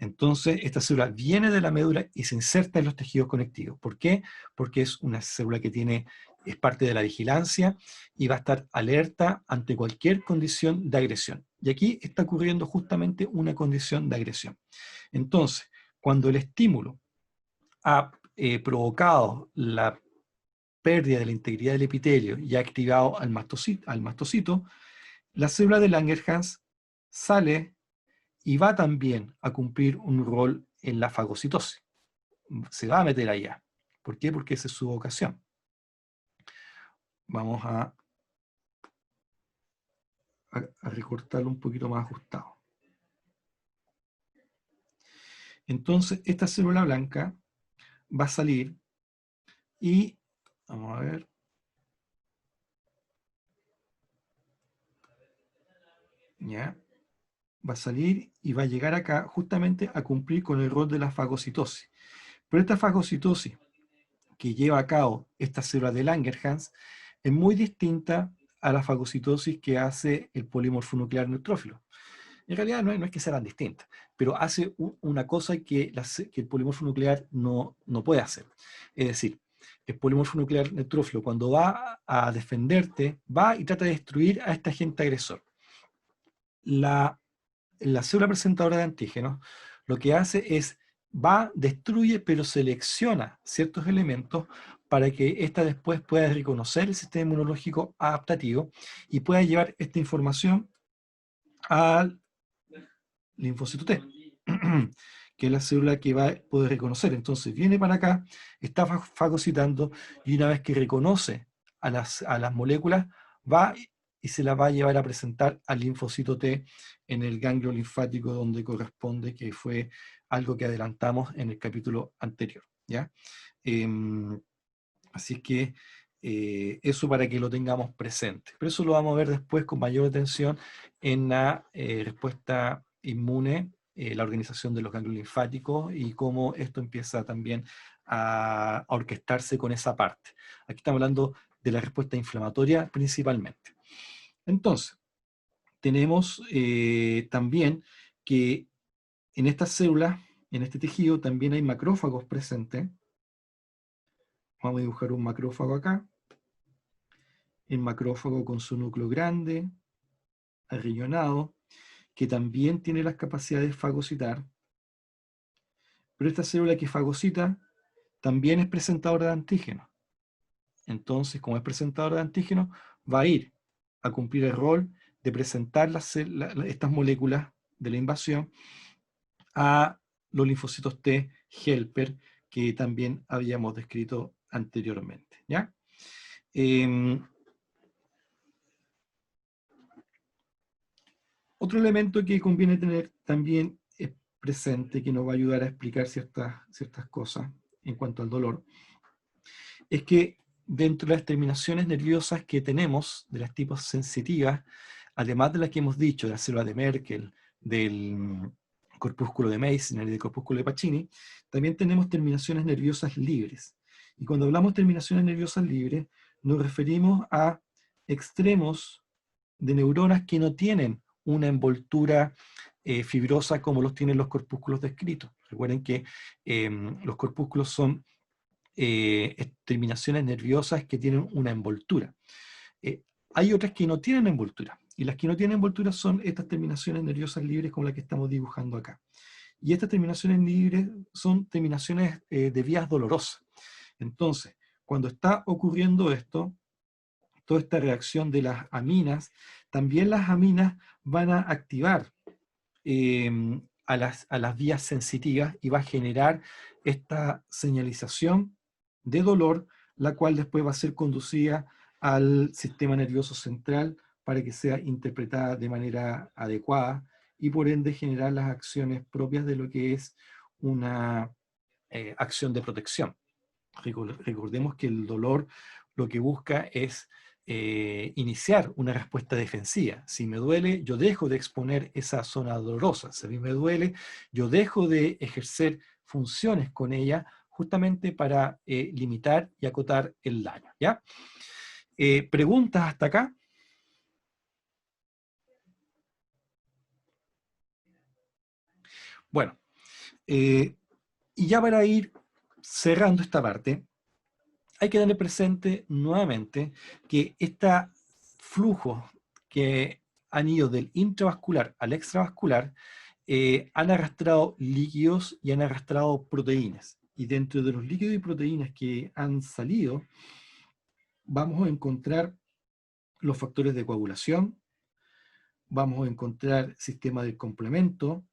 Entonces, esta célula viene de la médula y se inserta en los tejidos conectivos. ¿Por qué? Porque es una célula que es parte de la vigilancia y va a estar alerta ante cualquier condición de agresión. Y aquí está ocurriendo justamente una condición de agresión. Entonces, cuando el estímulo ha provocado la pérdida de la integridad del epitelio y ha activado al mastocito, la célula de Langerhans sale y va también a cumplir un rol en la fagocitosis. Se va a meter allá. ¿Por qué? Porque esa es su vocación. Vamos a recortarlo un poquito más ajustado. Entonces, esta célula blanca va a salir y, vamos a ver, ya, va a salir y va a llegar acá justamente a cumplir con el rol de la fagocitosis. Pero esta fagocitosis que lleva a cabo esta célula de Langerhans es muy distinta a la fagocitosis que hace el polimorfo nuclear neutrófilo. En realidad no es que sean distintas, pero hace una cosa que el polimorfo nuclear no puede hacer. Es decir, el polimorfo nuclear neutrófilo, cuando va a defenderte, va y trata de destruir a este agente agresor. La célula presentadora de antígenos lo que hace es, va, destruye, pero selecciona ciertos elementos para que ésta después pueda reconocer el sistema inmunológico adaptativo y pueda llevar esta información al linfocito T, que es la célula que va a poder reconocer. Entonces viene para acá, está fagocitando, y una vez que reconoce a las moléculas, va y se las va a llevar a presentar al linfocito T en el ganglio linfático donde corresponde, que fue algo que adelantamos en el capítulo anterior, ¿ya? Así que eso para que lo tengamos presente. Pero eso lo vamos a ver después con mayor atención en la respuesta inmune, la organización de los ganglios linfáticos y cómo esto empieza también a orquestarse con esa parte. Aquí estamos hablando de la respuesta inflamatoria principalmente. Entonces, tenemos también que en estas células, en este tejido, también hay macrófagos presentes. Vamos a dibujar un macrófago acá. El macrófago con su núcleo grande, arrillonado, que también tiene las capacidades de fagocitar. Pero esta célula que fagocita también es presentadora de antígenos. Entonces, como es presentadora de antígenos, va a ir a cumplir el rol de presentar estas moléculas de la invasión a los linfocitos T helper que también habíamos descrito anteriormente, ¿ya? Otro elemento que conviene tener también presente, que nos va a ayudar a explicar ciertas cosas en cuanto al dolor, es que dentro de las terminaciones nerviosas que tenemos, de las tipos sensitivas, además de las que hemos dicho, de la célula de Merkel, del corpúsculo de Meissner y del corpúsculo de Pacini, también tenemos terminaciones nerviosas libres. Y cuando hablamos de terminaciones nerviosas libres, nos referimos a extremos de neuronas que no tienen una envoltura fibrosa como los tienen los corpúsculos descritos. Recuerden que los corpúsculos son terminaciones nerviosas que tienen una envoltura. Hay otras que no tienen envoltura, y las que no tienen envoltura son estas terminaciones nerviosas libres como las que estamos dibujando acá. Y estas terminaciones libres son terminaciones de vías dolorosas. Entonces, cuando está ocurriendo esto, toda esta reacción de las aminas, también las aminas van a activar a las vías sensitivas y va a generar esta señalización de dolor, la cual después va a ser conducida al sistema nervioso central para que sea interpretada de manera adecuada y por ende generar las acciones propias de lo que es una acción de protección. Recordemos que el dolor lo que busca es iniciar una respuesta defensiva. Si me duele, yo dejo de exponer esa zona dolorosa. Si a mí me duele, yo dejo de ejercer funciones con ella justamente para limitar y acotar el daño, ¿ya? ¿Preguntas hasta acá? Bueno, y ya para ir cerrando esta parte, hay que tener presente nuevamente que este flujo que han ido del intravascular al extravascular han arrastrado líquidos y han arrastrado proteínas. Y dentro de los líquidos y proteínas que han salido, vamos a encontrar los factores de coagulación, vamos a encontrar sistema del complemento,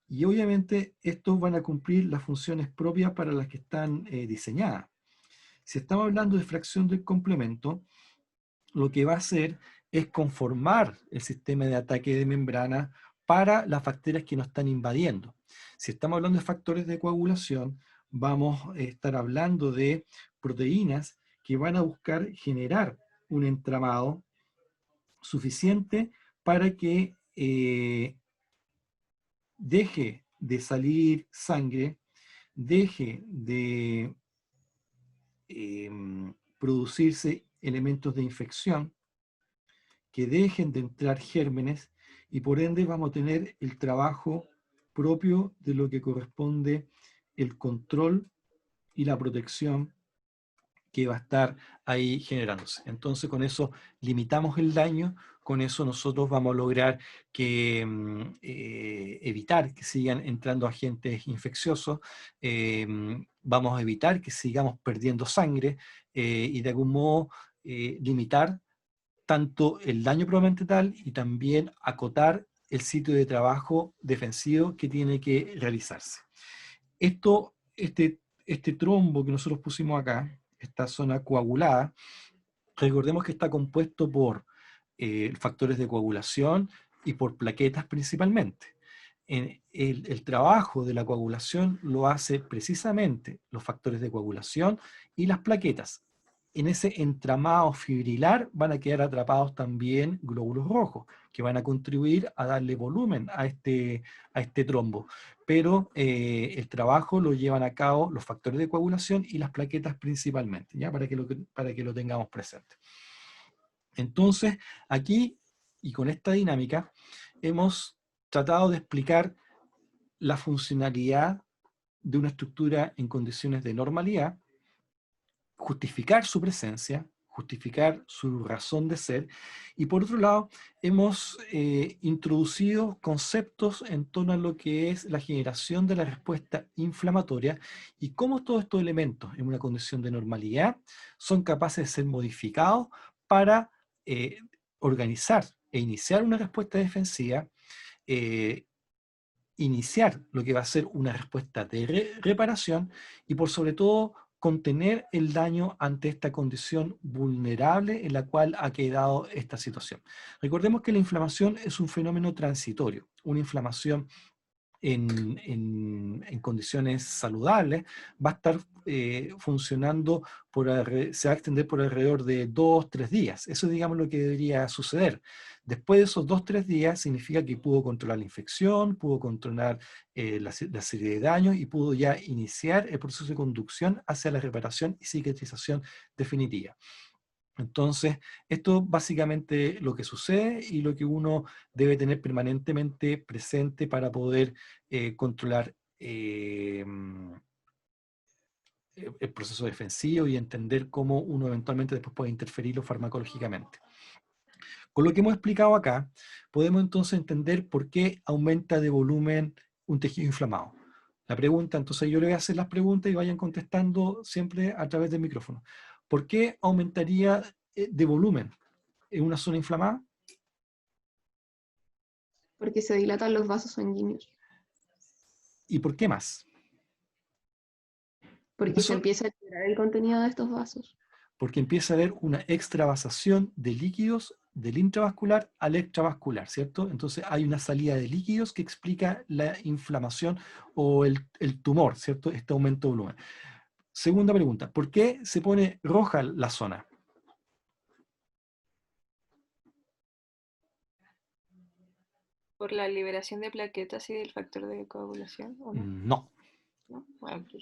y obviamente estos van a cumplir las funciones propias para las que están diseñadas. Si estamos hablando de fracción del complemento, lo que va a hacer es conformar el sistema de ataque de membrana para las bacterias que nos están invadiendo. Si estamos hablando de factores de coagulación, vamos a estar hablando de proteínas que van a buscar generar un entramado suficiente para que deje de salir sangre, deje de producirse elementos de infección, que dejen de entrar gérmenes, y por ende vamos a tener el trabajo propio de lo que corresponde el control y la protección que va a estar ahí generándose. Entonces con eso limitamos el daño, con eso nosotros vamos a lograr que evitar que sigan entrando agentes infecciosos, vamos a evitar que sigamos perdiendo sangre y de algún modo limitar tanto el daño propiamente tal y también acotar el sitio de trabajo defensivo que tiene que realizarse. Este trombo que nosotros pusimos acá, esta zona coagulada, recordemos que está compuesto por factores de coagulación y por plaquetas principalmente. El trabajo de la coagulación lo hace precisamente los factores de coagulación y las plaquetas. En ese entramado fibrilar van a quedar atrapados también glóbulos rojos, que van a contribuir a darle volumen a este trombo. Pero el trabajo lo llevan a cabo los factores de coagulación y las plaquetas principalmente, ¿ya? Para que lo tengamos presente. Entonces, aquí y con esta dinámica, hemos tratado de explicar la funcionalidad de una estructura en condiciones de normalidad, justificar su presencia, justificar su razón de ser, y por otro lado, hemos introducido conceptos en torno a lo que es la generación de la respuesta inflamatoria y cómo todos estos elementos en una condición de normalidad son capaces de ser modificados para eh, organizar e iniciar una respuesta defensiva, eh, iniciar lo que va a ser una respuesta de reparación y por sobre todo contener el daño ante esta condición vulnerable en la cual ha quedado esta situación. Recordemos que la inflamación es un fenómeno transitorio. Una inflamación en condiciones saludables, va a estar funcionando, se va a extender por alrededor de 2 o 3 días. Eso es, digamos, lo que debería suceder. Después de esos 2 o 3 días significa que pudo controlar la infección, pudo controlar la serie de daños y pudo ya iniciar el proceso de conducción hacia la reparación y cicatrización definitiva. Entonces, esto es básicamente lo que sucede y lo que uno debe tener permanentemente presente para poder controlar el proceso defensivo y entender cómo uno eventualmente después puede interferirlo farmacológicamente. Con lo que hemos explicado acá, podemos entonces entender por qué aumenta de volumen un tejido inflamado. La pregunta, entonces yo le voy a hacer las preguntas y vayan contestando siempre a través del micrófono. ¿Por qué aumentaría de volumen en una zona inflamada? Porque se dilatan los vasos sanguíneos. ¿Y por qué más? Porque se empieza a alterar el contenido de estos vasos. Porque empieza a haber una extravasación de líquidos del intravascular al extravascular, ¿cierto? Entonces hay una salida de líquidos que explica la inflamación o el tumor, ¿cierto? Este aumento de volumen. Segunda pregunta, ¿por qué se pone roja la zona? ¿Por la liberación de plaquetas y del factor de coagulación? ¿O no? No, ¿No? Bueno, ok.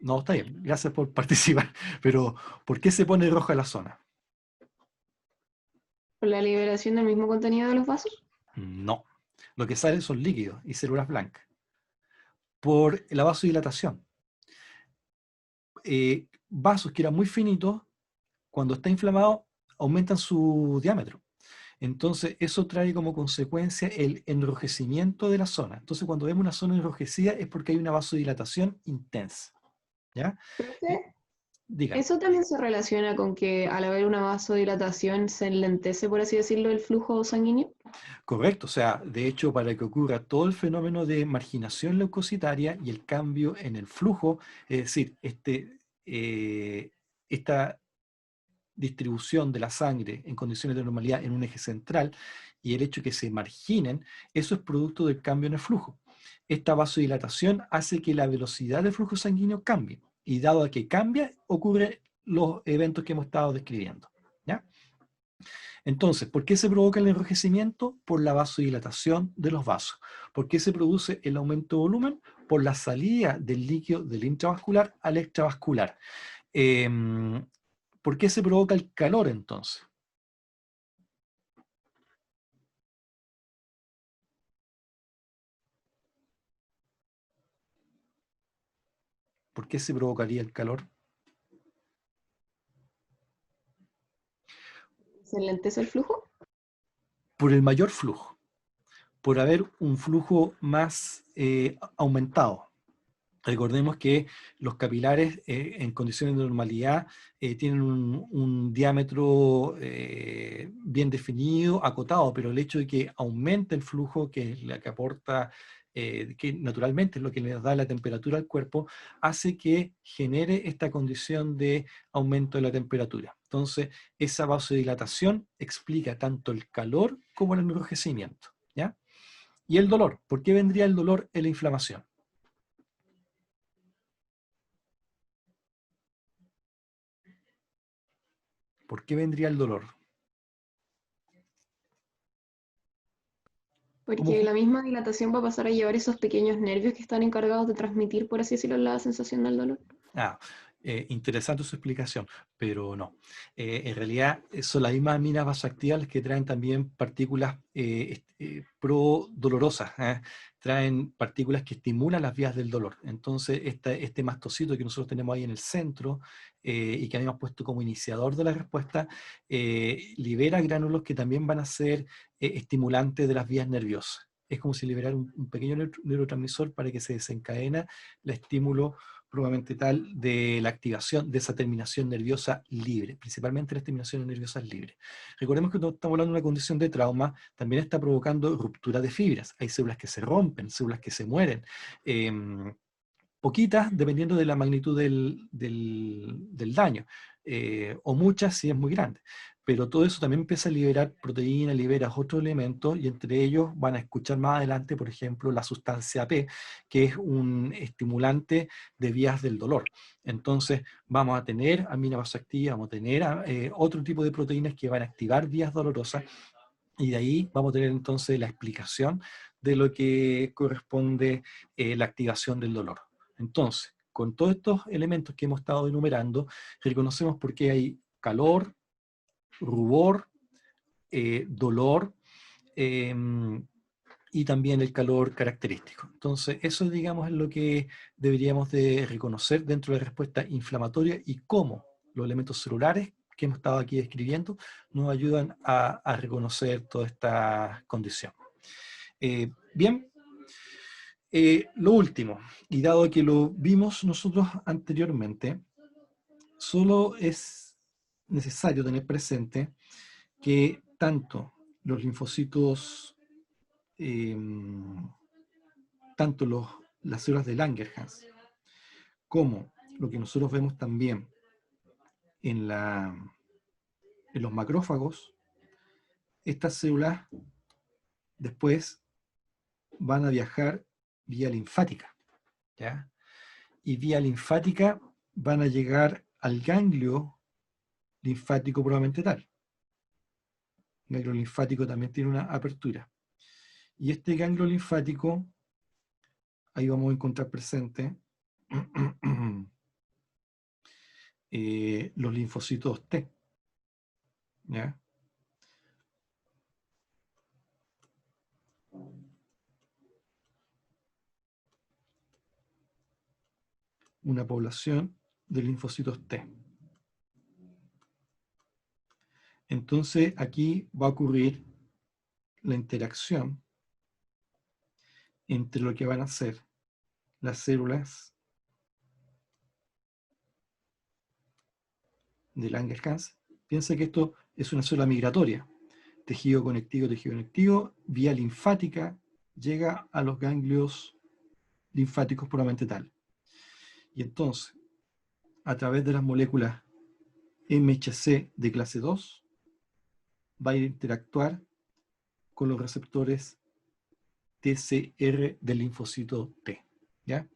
no, está bien, gracias por participar, pero ¿por qué se pone roja la zona? ¿Por la liberación del mismo contenido de los vasos? No, lo que sale son líquidos y células blancas. Por la vasodilatación. Vasos que eran muy finitos, cuando está inflamado, aumentan su diámetro. Entonces, eso trae como consecuencia el enrojecimiento de la zona. Entonces, cuando vemos una zona enrojecida es porque hay una vasodilatación intensa. ¿Ya? Profe, Dígame. eso también se relaciona con que al haber una vasodilatación se enlentece, por así decirlo, el flujo sanguíneo. Correcto, o sea, de hecho, para que ocurra todo el fenómeno de marginación leucocitaria y el cambio en el flujo, es decir, esta distribución de la sangre en condiciones de normalidad en un eje central y el hecho de que se marginen, eso es producto del cambio en el flujo. Esta vasodilatación hace que la velocidad del flujo sanguíneo cambie y dado a que cambia, ocurren los eventos que hemos estado describiendo. ¿Ya? Entonces, ¿por qué se provoca el enrojecimiento? Por la vasodilatación de los vasos. ¿Por qué se produce el aumento de volumen? Por la salida del líquido del intravascular al extravascular. ¿Por qué se provoca el calor entonces? ¿Por qué se provocaría el calor? ¿Se enlentece el flujo? Por el mayor flujo, por haber un flujo más aumentado. Recordemos que los capilares en condiciones de normalidad tienen un diámetro bien definido, acotado, pero el hecho de que aumente el flujo, que es la que aporta, que naturalmente es lo que le da la temperatura al cuerpo, hace que genere esta condición de aumento de la temperatura. Entonces, esa vasodilatación explica tanto el calor como el enrojecimiento, ¿ya? Y el dolor. ¿Por qué vendría el dolor en la inflamación? ¿Por qué vendría el dolor? ¿Cómo Porque la misma dilatación va a pasar a llevar esos pequeños nervios que están encargados de transmitir, por así decirlo, la sensación del dolor. Ah, interesante su explicación, pero no. En realidad son las mismas aminas vasoactivas las que traen también partículas pro-dolorosas, ¿eh? Traen partículas que estimulan las vías del dolor. Entonces, este mastocito que nosotros tenemos ahí en el centro y que habíamos puesto como iniciador de la respuesta, libera gránulos que también van a ser estimulantes de las vías nerviosas. Es como si liberara un pequeño neurotransmisor para que se desencadena el estímulo probablemente tal de la activación de esa terminación nerviosa libre, principalmente las terminaciones nerviosas libres. Recordemos que cuando estamos hablando de una condición de trauma, también está provocando ruptura de fibras. Hay células que se rompen, células que se mueren. Poquitas, dependiendo de la magnitud del daño, o muchas si es muy grande. Pero todo eso también empieza a liberar proteínas, libera otros elementos, y entre ellos van a escuchar más adelante, por ejemplo, la sustancia P, que es un estimulante de vías del dolor. Entonces vamos a tener amina vasoactiva, vamos a tener otro tipo de proteínas que van a activar vías dolorosas, y de ahí vamos a tener entonces la explicación de lo que corresponde la activación del dolor. Entonces, con todos estos elementos que hemos estado enumerando, reconocemos por qué hay calor, rubor, dolor y también el calor característico. Entonces, eso, digamos, es lo que deberíamos de reconocer dentro de la respuesta inflamatoria y cómo los elementos celulares que hemos estado aquí describiendo nos ayudan a reconocer toda esta condición. Bien, lo último, y dado que lo vimos nosotros anteriormente, solo es necesario tener presente que tanto los linfocitos, tanto las células de Langerhans, como lo que nosotros vemos también en los macrófagos, estas células después van a viajar vía linfática, ¿ya? Y vía linfática van a llegar al ganglio linfático probablemente tal. El ganglio linfático también tiene una apertura. Y este ganglio linfático, ahí vamos a encontrar presente los linfocitos T, ¿ya? Una población de linfocitos T. Entonces aquí va a ocurrir la interacción entre lo que van a ser las células de Langerhans. Piensa que esto es una célula migratoria. Tejido conectivo, vía linfática, llega a los ganglios linfáticos puramente tal. Y entonces, a través de las moléculas MHC de clase 2, va a interactuar con los receptores TCR del linfocito T, ¿ya?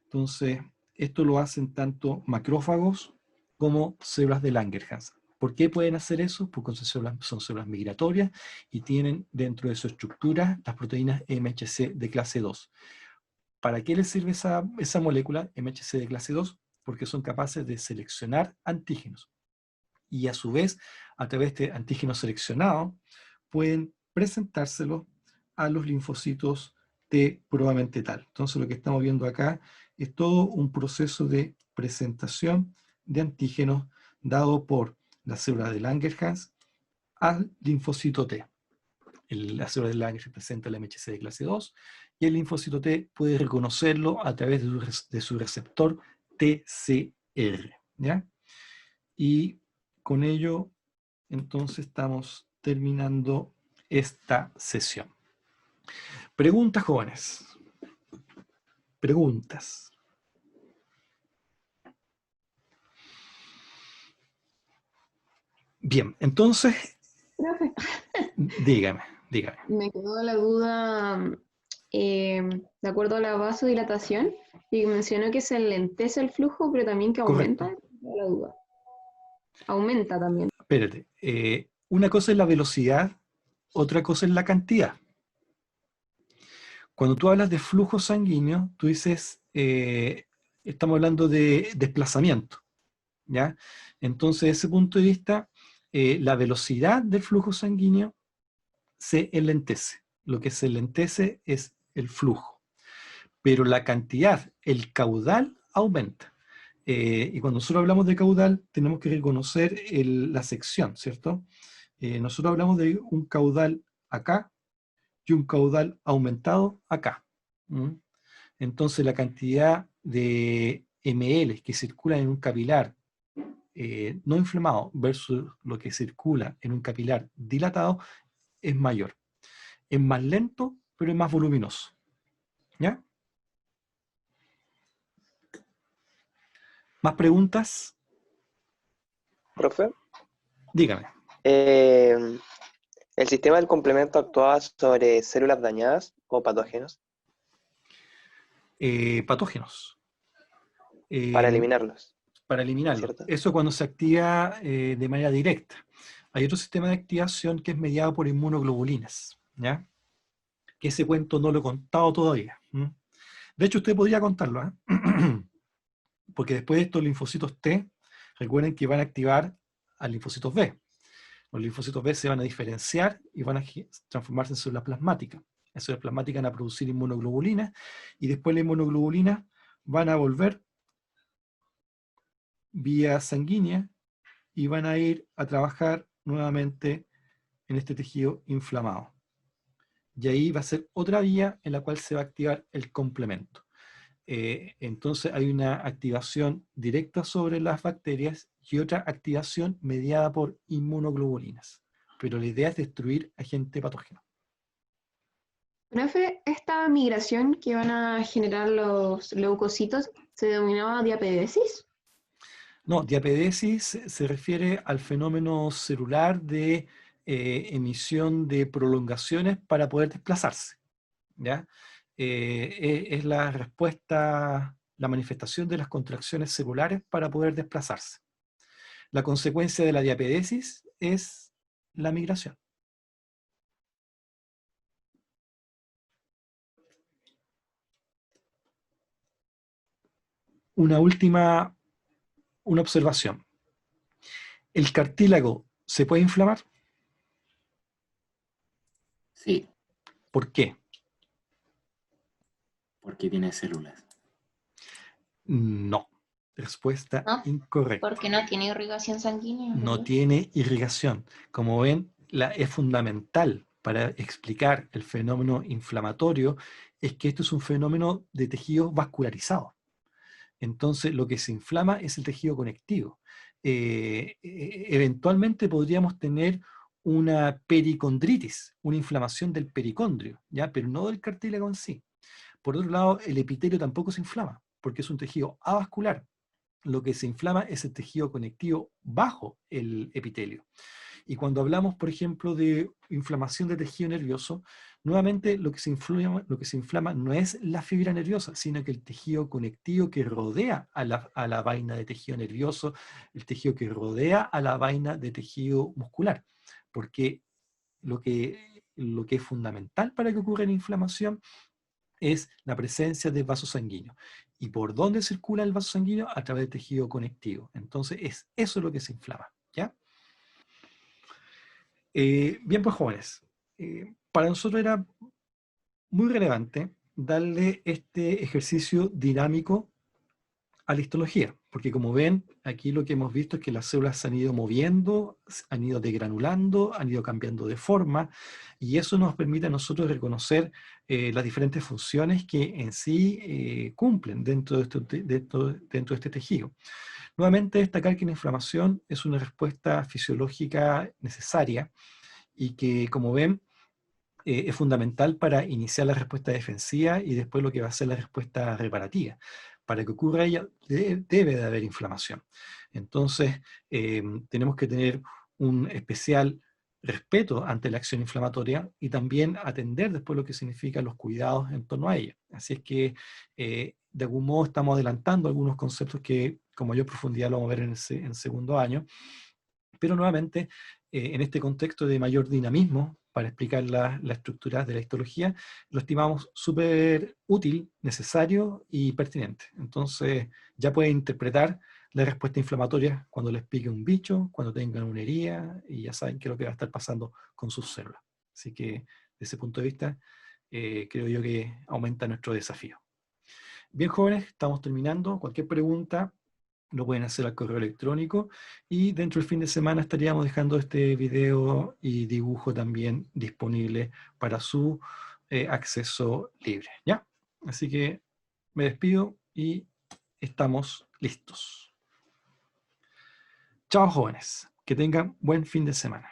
Entonces, esto lo hacen tanto macrófagos como células de Langerhans. ¿Por qué pueden hacer eso? Porque son células migratorias y tienen dentro de su estructura las proteínas MHC de clase 2. ¿Para qué les sirve esa molécula MHC de clase 2? Porque son capaces de seleccionar antígenos. Y a su vez, a través de antígenos seleccionados, pueden presentárselos a los linfocitos T probablemente tal. Entonces lo que estamos viendo acá es todo un proceso de presentación de antígenos dado por la célula de Langerhans al linfocito T. La célula de Lange representa el MHC de clase 2 y el linfocito T puede reconocerlo a través de su receptor TCR. ¿Ya? Y con ello, entonces, estamos terminando esta sesión. Preguntas, jóvenes. Preguntas. Bien, entonces, Profe, dígame. me quedó la duda, de acuerdo a la vasodilatación, y mencionó que se enlentece el flujo, pero también que Correcto. aumenta. Me quedó la duda. Aumenta también. Espérate. Una cosa es la velocidad, otra cosa es la cantidad. Cuando tú hablas de flujo sanguíneo, tú dices, estamos hablando de desplazamiento, ¿ya? Entonces, desde ese punto de vista, la velocidad del flujo sanguíneo se enlentece. Lo que se enlentece es el flujo. Pero la cantidad, el caudal, aumenta. Y cuando nosotros hablamos de caudal, tenemos que reconocer la sección, ¿cierto? Nosotros hablamos de un caudal acá y un caudal aumentado acá. ¿Mm? Entonces la cantidad de ml que circulan en un capilar no inflamado versus lo que circula en un capilar dilatado es mayor. Es más lento, pero es más voluminoso. ¿Ya? ¿Más preguntas? Profe, Dígame. ¿el sistema del complemento actuaba sobre células dañadas o patógenos Patógenos. para eliminarlos, Para eliminarlo. cierto? Eso cuando se activa de manera directa. Hay otro sistema de activación que es mediado por inmunoglobulinas, ¿ya? Que ese cuento no lo he contado todavía. ¿M? De hecho, usted podría contarlo, ¿eh? Porque después de estos linfocitos T, recuerden que van a activar a linfocitos B. Los linfocitos B se van a diferenciar y van a transformarse en células plasmáticas. Las células plasmáticas van a producir inmunoglobulinas y después las inmunoglobulinas van a volver vía sanguínea y van a ir a trabajar nuevamente en este tejido inflamado. Y ahí va a ser otra vía en la cual se va a activar el complemento. Entonces hay una activación directa sobre las bacterias y otra activación mediada por inmunoglobulinas. Pero la idea es destruir agente patógeno. Profe, esta migración que van a generar los leucocitos se denominaba diapedesis. No, diapedesis se refiere al fenómeno celular de emisión de prolongaciones para poder desplazarse. ¿Ya? Es la respuesta, la manifestación de las contracciones celulares para poder desplazarse. La consecuencia de la diapedesis es la migración. Una última observación. ¿El cartílago se puede inflamar? Sí, ¿Por qué? porque tiene células. No. Respuesta ¿No? incorrecta. Porque no tiene irrigación sanguínea. No ¿verdad? tiene irrigación. Como ven, es fundamental para explicar el fenómeno inflamatorio, es que esto es un fenómeno de tejido vascularizado. Entonces, lo que se inflama es el tejido conectivo. Eventualmente podríamos tener una pericondritis, una inflamación del pericondrio, ¿ya? Pero no del cartílago en sí. Por otro lado, el epitelio tampoco se inflama, porque es un tejido avascular. Lo que se inflama es el tejido conectivo bajo el epitelio. Y cuando hablamos, por ejemplo, de inflamación de tejido nervioso, nuevamente lo que se inflama no es la fibra nerviosa, sino que el tejido conectivo que rodea a la vaina de tejido nervioso, el tejido que rodea a la vaina de tejido muscular. Porque lo que es fundamental para que ocurra la inflamación es la presencia de vasos sanguíneos. ¿Y por dónde circula el vaso sanguíneo? A través del tejido conectivo. Entonces, es eso lo que se inflama, ¿ya? Bien, pues jóvenes, para nosotros era muy relevante darle este ejercicio dinámico a la histología, porque como ven, aquí lo que hemos visto es que las células se han ido moviendo, han ido degranulando, han ido cambiando de forma, y eso nos permite a nosotros reconocer las diferentes funciones que en sí cumplen dentro de este tejido. Nuevamente, destacar que la inflamación es una respuesta fisiológica necesaria y que, como ven, es fundamental para iniciar la respuesta defensiva y después lo que va a ser la respuesta reparativa. Para que ocurra ella, debe de haber inflamación. Entonces, tenemos que tener un especial respeto ante la acción inflamatoria y también atender después lo que significan los cuidados en torno a ella. Así es que, de algún modo, estamos adelantando algunos conceptos que con mayor profundidad lo vamos a ver en segundo año, pero nuevamente, en este contexto de mayor dinamismo, para explicar la estructura de la histología, lo estimamos súper útil, necesario y pertinente. Entonces, ya pueden interpretar la respuesta inflamatoria cuando les pique un bicho, cuando tengan una herida, y ya saben qué es lo que va a estar pasando con sus células. Así que, desde ese punto de vista, creo yo que aumenta nuestro desafío. Bien, jóvenes, estamos terminando. Cualquier pregunta lo pueden hacer al correo electrónico y dentro del fin de semana estaríamos dejando este video y dibujo también disponible para su acceso libre, ¿ya? Así que me despido y estamos listos. Chao, jóvenes. Que tengan buen fin de semana.